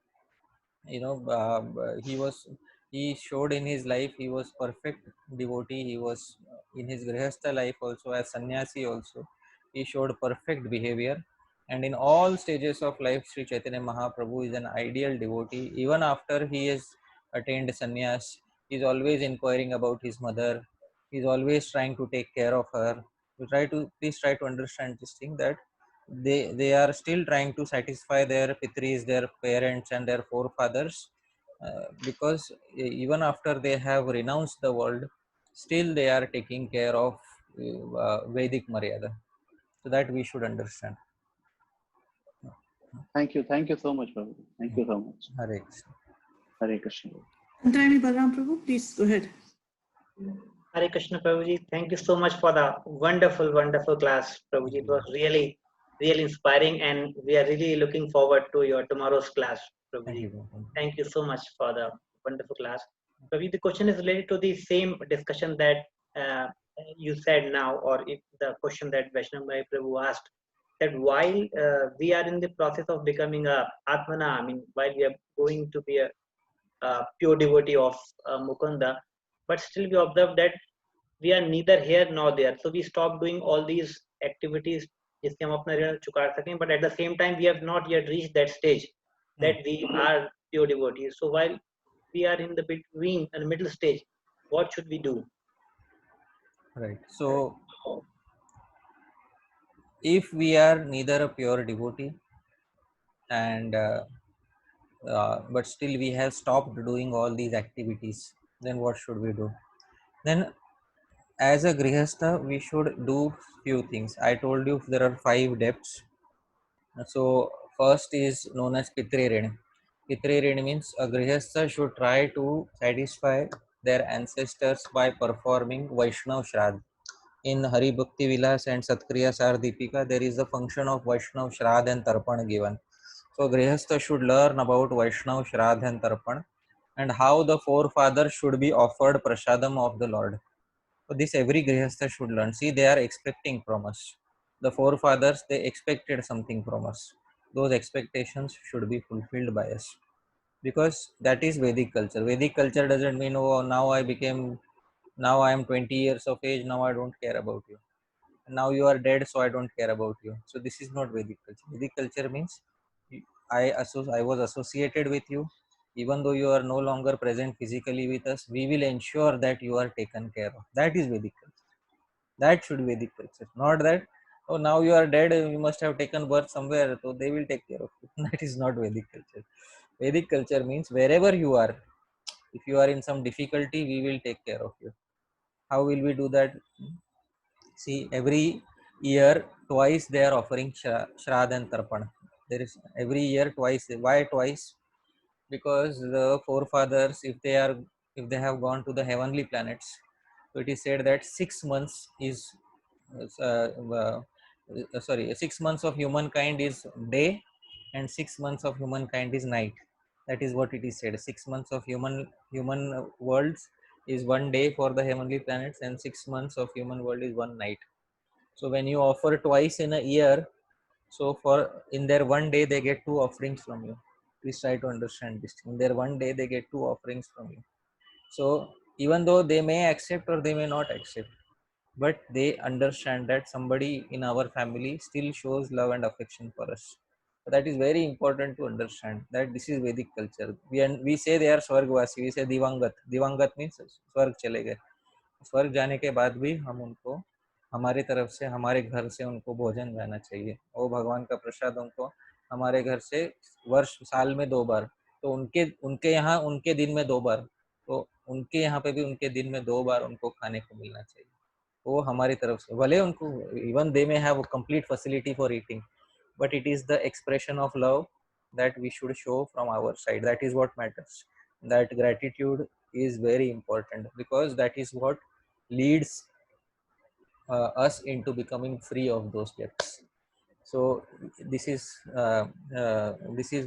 he showed in his life, he was perfect devotee. He was in his grihastha life also, as sannyasi also, he showed perfect behavior. And in all stages of life, Sri Chaitanya Mahaprabhu is an ideal devotee. Even after he has attained sannyas, he is always inquiring about his mother. He is always trying to take care of her. You please try to understand this thing, that they are still trying to satisfy their pitris, their parents and their forefathers, because even after they have renounced the world, still they are taking care of Vedic Maryada. So that we should understand. Thank you so much, Prabhu. Thank you so much. Hare Krishna. Hare Krishna. Antarani Balaram Prabhu, please go ahead. Hare Krishna, Prabhuji. Thank you so much for the wonderful, wonderful class, Prabhuji. It was really, really inspiring, and we are really looking forward to your tomorrow's class, Thank Prabhuji. you. Thank you so much for the wonderful class. Prabhuji, the question is related to the same discussion that you said now, or if the question that Vaishnav Bhai Prabhu asked, that while we are in the process of becoming a Atmana, I mean, while we are going to be a pure devotee of Mukunda, but still we observe that we are neither here nor there. So we stop doing all these activities जिससे हम अपना ऋण चुका सकें, but at the same time we have not yet reached that stage that we are pure devotees. So while we are in the between and middle stage, what should we do? Right. So if we are neither a pure devotee and but still we have stopped doing all these activities, then what should we do? Then as a grihastha, we should do few things. I told you there are 5 depths. So first is known as Pitri Rin. Pitri Rin means a grihastha should try to satisfy their ancestors by performing Vaishnav Shraddha. In Hari Bhakti Vilas and Satkriya Sar Deepika, there is a function of Vaishnav Shraddha and Tarpan given. So grihastha should learn about Vaishnav Shraddha and Tarpan and how the forefathers should be offered prasadam of the Lord. So this every grihastha should learn. See, they are expecting from us. The forefathers, they expected something from us. Those expectations should be fulfilled by us, because that is Vedic culture. Vedic culture doesn't mean, oh, now I am 20 years of age, now I don't care about you. Now you are dead, so I don't care about you. So this is not Vedic culture. Vedic culture means I was associated with you. Even though you are no longer present physically with us, we will ensure that you are taken care of. That is Vedic culture. That should be Vedic culture. Not that, oh, now you are dead, you must have taken birth somewhere, so they will take care of you. That is not Vedic culture. Vedic culture means wherever you are, if you are in some difficulty, we will take care of you. How will we do that? See, every year, twice they are offering Shraddha and Tarpan. There is every year twice. Why twice? Because the forefathers, if they have gone to the heavenly planets, so it is said that 6 months is uh, uh, 6 months of humankind is day and 6 months of humankind is night. That is what it is said. 6 months of human worlds is 1 day for the heavenly planets, and 6 months of human world is 1 night. So when you offer twice in a year, so for in their 1 day they get 2 offerings from you. Please try to understand this. In their 1 day they get 2 offerings from you. So even though they may accept or they may not accept, but they understand that somebody in our family still shows love and affection for us. So that is very important to understand that this is Vedic culture. We say they are Swargvasi, we say Divangat. Divangat means Swarg chale gaye. स्वर्ग जाने के बाद भी हम उनको हमारी तरफ से, हमारे घर से उनको भोजन जाना चाहिए. वो भगवान का प्रसाद उनको हमारे घर से साल में 2 बार, तो उनके यहाँ उनके दिन में 2 बार, तो उनके यहाँ पे भी उनके दिन में 2 बार उनको खाने को मिलना चाहिए. वो हमारी तरफ से, भले उनको इवन दे में have complete facility for eating, but it is the expression of love that we should show from our side. That is what matters. That gratitude is very important, because that is what leads us into becoming free of those debts. So this is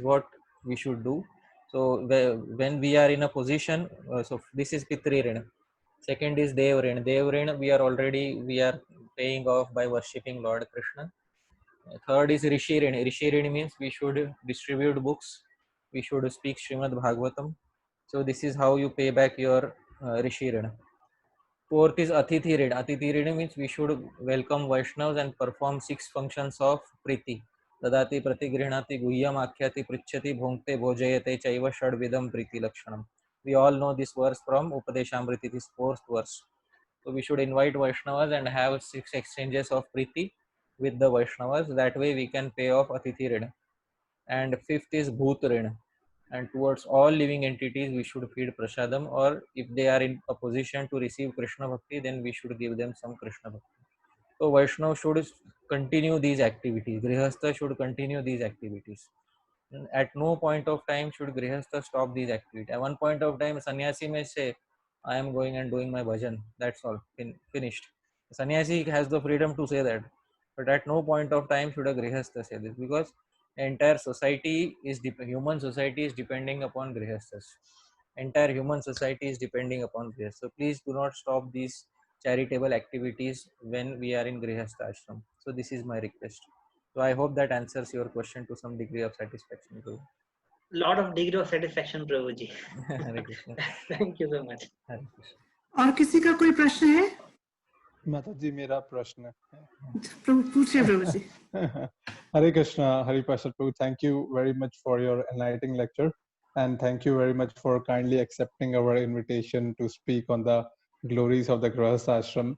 what we should do. So when we are in a position, so this is Pitri Rin. Second is Dev Rin. Dev Rin we are paying off by worshipping Lord Krishna. Third is Rishi Rin. Rishi Rin means we should distribute books, we should speak Srimad Bhagavatam. So this is how you pay back your Rishi Rin. Fourth is Atithi Rin. Atithi Rin means we should welcome Vaishnavas and perform 6 functions of Priti. ददाति प्रतिगृह्णाति गुह्यम आख्याति पृच्छति भुंक्ते भोजयते चैव षड्विधम प्रीति लक्षणम. We all know this verse from Upadeshamriti, this fourth verse. So we should invite Vaishnavas and have 6 exchanges of Preeti with the Vaishnavas. That way we can pay off Atithi Rin. And fifth is Bhoot Rin. And towards all living entities we should feed Prasadam, or if they are in a position to receive Krishna Bhakti, then we should give them some Krishna Bhakti. So Vaishnava should continue these activities. Grihastha should continue these activities. And at no point of time should Grihastha stop these activities. At one point of time, sannyasi may say, I am going and doing my bhajan. That's all. Finished. Sannyasi has the freedom to say that. But at no point of time should a Grihastha say this, because entire society is human society is depending upon Grihasthas. Entire human society is depending upon Grihastha. So please do not stop these charitable activities when we are in Grihastha ashram. So this is my request. So I hope that answers your question to some degree of satisfaction. Lot of degree of satisfaction, Prabhuji. Hare Krishna. Thank you so much. Hare Krishna. और किसी का कोई प्रश्न है? माता जी मेरा प्रश्न है. प्रभु पूछिए प्रभु जी. Hare Krishna, Hari Prasad Prabhu, thank you very much for your enlightening lecture, and thank you very much for kindly accepting our invitation to speak on the glories of the Grihastha ashram.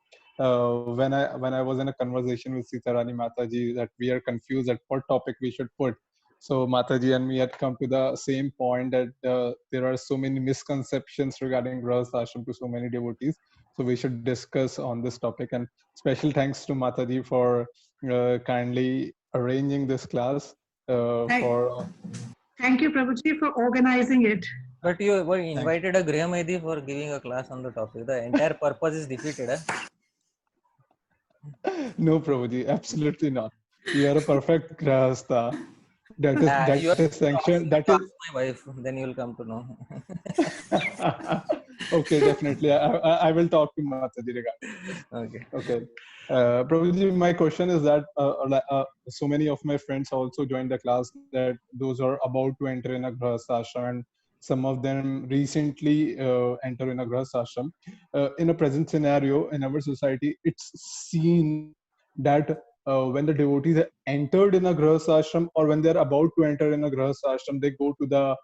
When I was in a conversation with Sitarani Mataji that we are confused at what topic we should put, so Mataji and me had come to the same point that there are so many misconceptions regarding Grihastha ashram to so many devotees. So we should discuss on this topic, and special thanks to Mataji for kindly arranging this class. Thank you, Prabhuji, for organizing it. But you were invited a Griha for giving a class on the topic. The entire purpose is defeated. No, Prabhuji, absolutely not. You are a perfect Grihastha. That is sanctioned. That is my wife. Then you will come to know. Okay, definitely. I will talk to Mataji regarding this. Okay. Prabhuji, my question is that so many of my friends also joined the class, that those are about to enter in a Grihastha ashram, and some of them recently enter in a Grihastha ashram. In a present scenario in our society, it's seen that when the devotees are entered in a Grihastha ashram, or when they're about to enter in a Grihastha ashram, they go to the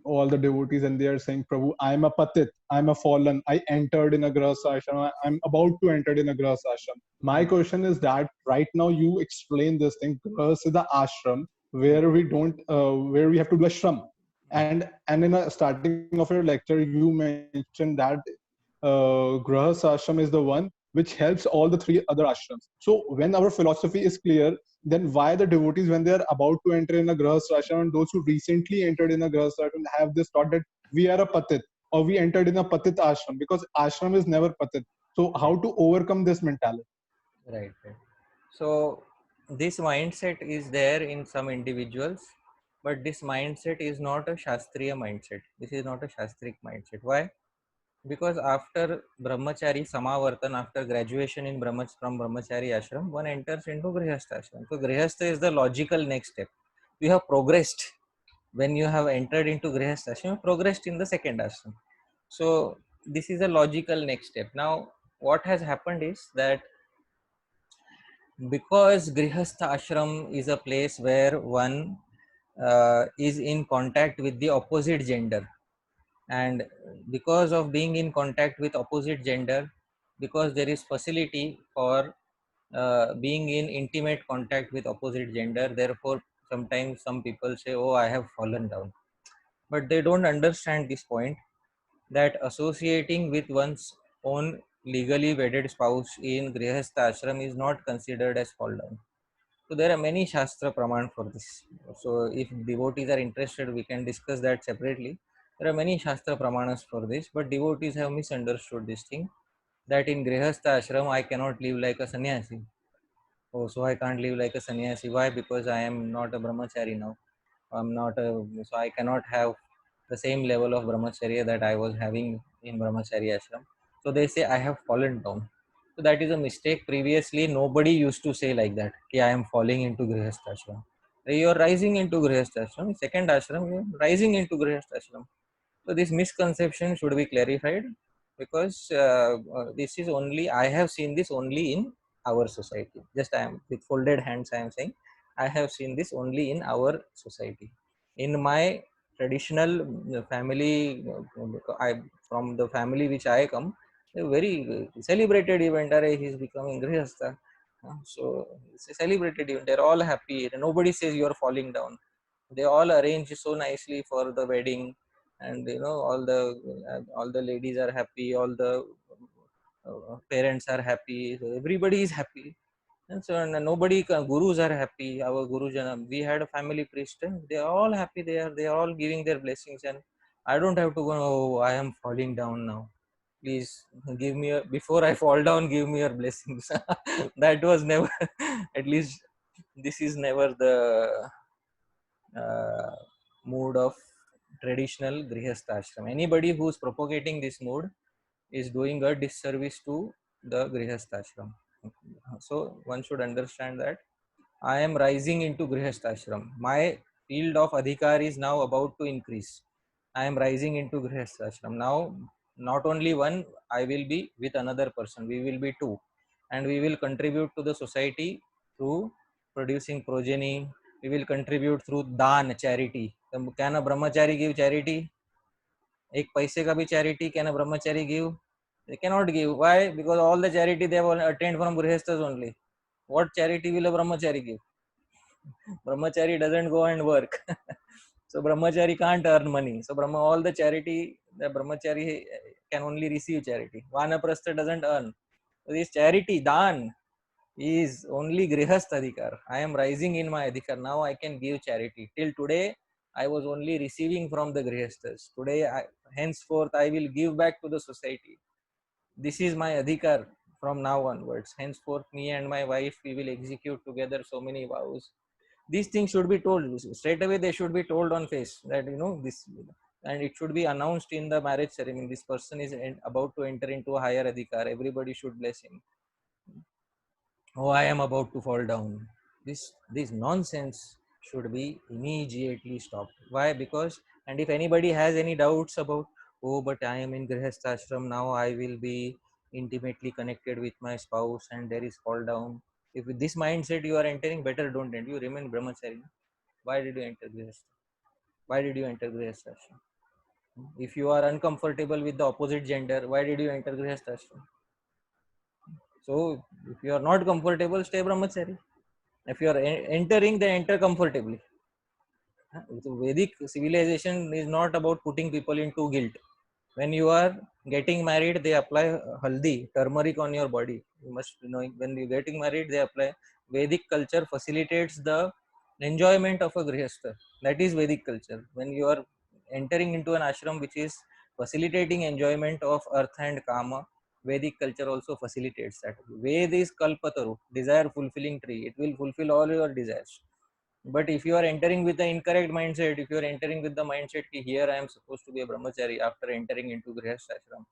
all the devotees and they are saying, Prabhu, I'm a patit, I'm a fallen, I entered in a Grihastha ashram, I'm about to enter in a Grihastha ashram. My question is that right now you explain this thing, Grihastha is the ashram where we don't, where we have to do a shram. And in the starting of your lecture, you mentioned that Grihastha ashram is the one which helps all the 3 other ashrams. So when our philosophy is clear, then why the devotees, when they are about to enter in a Grihastha ashram, and those who recently entered in a Grihastha ashram, have this thought that we are a patit, or we entered in a patit ashram, because ashram is never patit. So how to overcome this mentality? Right. So this mindset is there in some individuals, but this mindset is not a Shastriya mindset. This is not a Shastric mindset. Why? Because after Brahmachari Samavartan, after graduation in from Brahmachari ashram, one enters into Grihastha ashram. So Grihastha is the logical next step. You have progressed. When you have entered into Grihastha ashram, you have progressed in the second ashram. So this is a logical next step. Now what has happened is that because Grihastha ashram is a place where one is in contact with the opposite gender, and because of being in contact with opposite gender, because there is facility for being in intimate contact with opposite gender, therefore sometimes some people say, oh, I have fallen down. But they don't understand this point, that associating with one's own legally wedded spouse in Grihastha ashram is not considered as fall down. So there are many Shastra Praman for this. So if devotees are interested, we can discuss that separately. There are many Shastra Pramanas for this, but devotees have misunderstood this thing, that in Grihastha ashram I cannot live like a sannyasi. Oh, so I can't live like a sannyasi. Why? Because I am not a brahmachari now. So I cannot have the same level of brahmacharya that I was having in brahmachari ashram. So they say I have fallen down. So that is a mistake. Previously, nobody used to say like that, कि I am falling into Grihastha ashram. You are rising into Grihastha ashram. Second ashram, you are rising into Grihastha ashram. So this misconception should be clarified, because this is only, I have seen this only in our society. Just I am with folded hands, I am saying, I have seen this only in our society. In my traditional family, from the family which I come, a very celebrated event. He is becoming Grihastha. So it's a celebrated event. They're all happy. Nobody says you are falling down. They all arrange so nicely for the wedding, and all the ladies are happy. All the parents are happy. So everybody is happy. And so nobody, gurus are happy. Our Guru Jana, we had a family priest, and they are all happy. They are all giving their blessings, and I don't have to go. Oh, I am falling down now. Please give me before I fall down. Give me your blessings. That was never. At least this is never the mood of traditional Grihastha ashram. Anybody who is propagating this mood is doing a disservice to the Grihastha ashram. So one should understand that I am rising into Grihastha ashram. My field of adhikar is now about to increase. I am rising into Grihastha ashram. Now, not only one, I will be with another person. We will be two. And we will contribute to the society through producing progeny. We will contribute through dan, charity. Can a brahmachari give charity? Ek paise ka bhi charity can a brahmachari give? They cannot give. Why? Because all the charity they have attained from Grihasthas only. What charity will a brahmachari give? Brahmachari doesn't go and work. So brahmachari can't earn money. So all the charity, the brahmachari can only receive charity. Vanaprastha doesn't earn. So this charity, dan, is only grihastha adhikar. I am rising in my adhikar. Now I can give charity. Till today, I was only receiving from the grihasthas. Today, henceforth, I will give back to the society. This is my adhikar from now onwards. Henceforth, me and my wife, we will execute together so many vows. These things should be told straight away. They should be told on face that this, and it should be announced in the marriage ceremony. This person is about to enter into a higher adhikar. Everybody should bless him. Oh, I am about to fall down. This nonsense should be immediately stopped. Why? Because, and if anybody has any doubts about, oh, but I am in Grihastha ashram now, I will be intimately connected with my spouse, and there is fall down. If with this mindset you are entering, better don't enter. You remain brahmachari. Why did you enter Grihastha? Why did you enter Grihastha ashram? If you are uncomfortable with the opposite gender, why did you enter Grihastha ashram? So if you are not comfortable, stay brahmachari. If you are entering, then enter comfortably. So Vedic civilization is not about putting people into guilt. When you are getting married, they apply haldi, turmeric on your body. You must know, when you are getting married, they apply. Vedic culture facilitates the enjoyment of a grihastha. That is Vedic culture. When you are entering into an ashram which is facilitating enjoyment of earth and kama, Vedic culture also facilitates that. Ved is kalpataru, desire fulfilling tree. It will fulfill all your desires. But if you are entering with the incorrect mindset, if you are entering with the mindset that here I am supposed to be a brahmachari after entering into Grihastha ashram,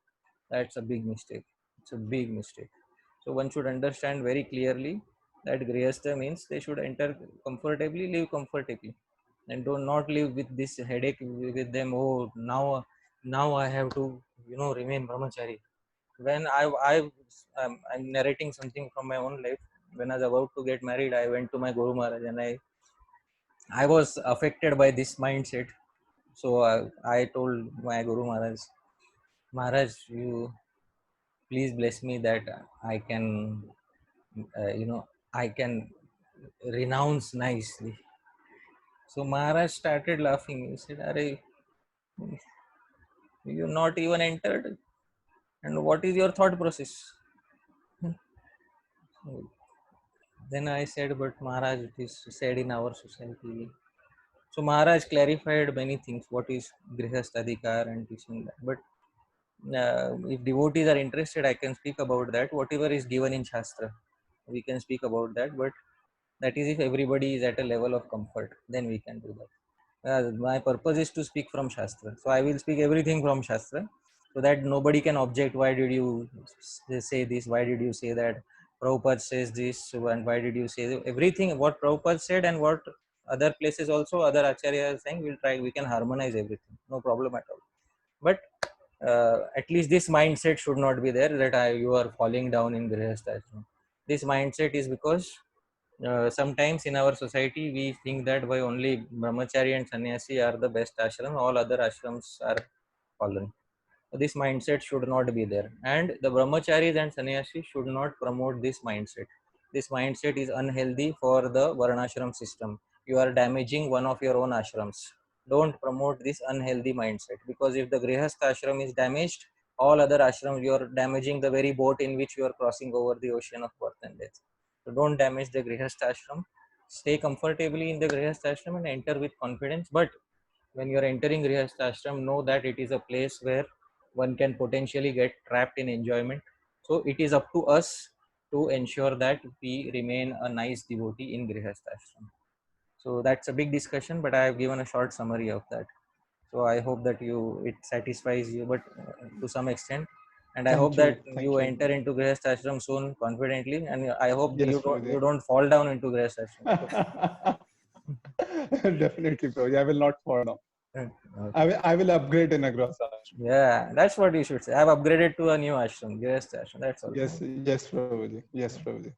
that's a big mistake. It's a big mistake. So one should understand very clearly that Grihastha means they should enter comfortably, live comfortably, and do not live with this headache with them. Oh, now I have to remain brahmachari. When I'm narrating something from my own life. When I was about to get married, I went to my Guru Maharaj and I was affected by this mindset. So I told my Guru Maharaj, you please bless me that I can, I can renounce nicely. So Maharaj started laughing. He said, Are you not even entered? And what is your thought process? Then I said, but Maharaj, it is said in our society. So Maharaj clarified many things. What is Grihastha Adhikar and teaching that. But if devotees are interested, I can speak about that. Whatever is given in Shastra, we can speak about that. But that is if everybody is at a level of comfort, then we can do that. My purpose is to speak from Shastra. So I will speak everything from Shastra so that nobody can object. Why did you say this? Why did you say that? Prabhupada says this, and why did you say that? Everything what Prabhupada said and what other places also, other Acharya are saying, we can harmonize everything. No problem at all. But at least this mindset should not be there that you are falling down in Grihastha ashram. This mindset is because sometimes in our society we think that why only brahmachari and sannyasi are the best ashram, all other ashrams are fallen. This mindset should not be there, and the brahmacharis and sannyasis should not promote this mindset. This mindset is unhealthy for the varnashram system. You are damaging one of your own ashrams. Don't promote this unhealthy mindset, because if the grihastha ashram is damaged, all other ashrams, you are damaging the very boat in which you are crossing over the ocean of birth and death. So don't damage the grihastha ashram. Stay comfortably in the grihastha ashram and enter with confidence. But when you are entering grihastha ashram, know that it is a place where one can potentially get trapped in enjoyment. So it is up to us to ensure that we remain a nice devotee in grihastha ashram. So that's a big discussion, but I have given a short summary of that. So I hope that it satisfies you, but to some extent. And I hope that you enter into grihastha ashram soon confidently, and I hope Yes, you don't fall down into grihastha ashram. Definitely, Prabhuji. I will not fall down. Okay. I will upgrade in a grihastha ashram. Yeah, that's what you should say. I've upgraded to a new ashram, grihastha ashram. That's all. Yes, Prabhuji. Yes, Prabhuji.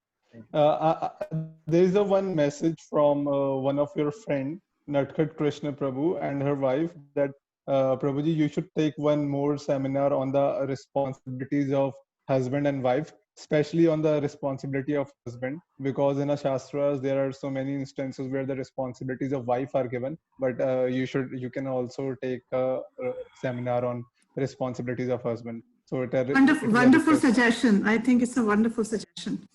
There is a one message from one of your friend, Natkat Krishna Prabhu, and her wife, that Prabhuji, you should take one more seminar on the responsibilities of husband and wife, especially on the responsibility of husband, because in a shastras there are so many instances where the responsibilities of wife are given, but you can also take a seminar on responsibilities of husband. So wonderful suggestion. I think it's a wonderful suggestion.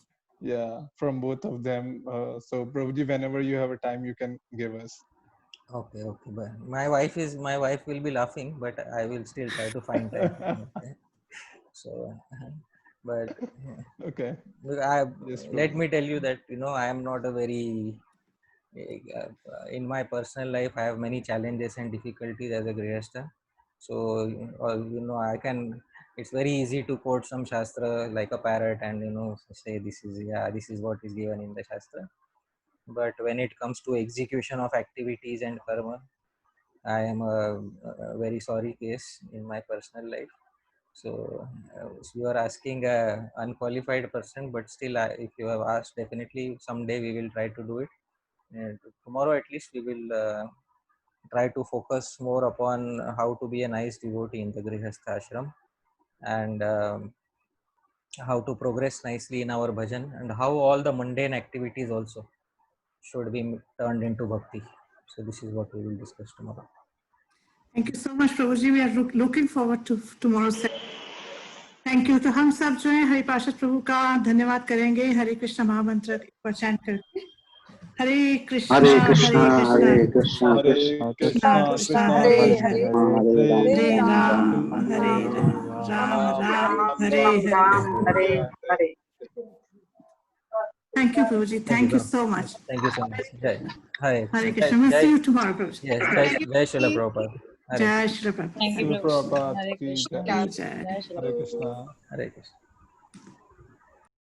Yeah, from both of them. So Prabhuji, whenever you have a time, you can give us. Okay. But my wife will be laughing, but I will still try to find time. Okay. So, but okay. Let me tell you that I am not a very in my personal life. I have many challenges and difficulties as a grihastha. So I can. It's very easy to quote some shastra like a parrot and say this is what is given in the shastra. But when it comes to execution of activities and karma, I am a very sorry case in my personal life. So you are asking a unqualified person, but still, if you have asked, definitely someday we will try to do it. And tomorrow, at least, we will try to focus more upon how to be a nice devotee in the grihastha ashram, and how to progress nicely in our bhajan, and how all the mundane activities also should be turned into bhakti. So this is what we will discuss tomorrow. Thank you so much, Prabhuji. We are looking forward to tomorrow's session. Thank you. तो हम सब जो है हरि पार्षद प्रभु का धन्यवाद करेंगे हरे कृष्ण महामंत्र पर चैंट करके हरे कृष्ण हरे कृष्ण हरे Krishna Hare Hare Ram Ram Hare Hare Thank you, Prabhuji. Thank you so much. Thank you so much. Hare Krishna. We'll see you tomorrow, Prabhuji. Yes, Jai Srila Prabhupada. Jai Srila Prabhupada. Thank you, Prabhupada. Jai. Hare Krishna. Hare Krishna.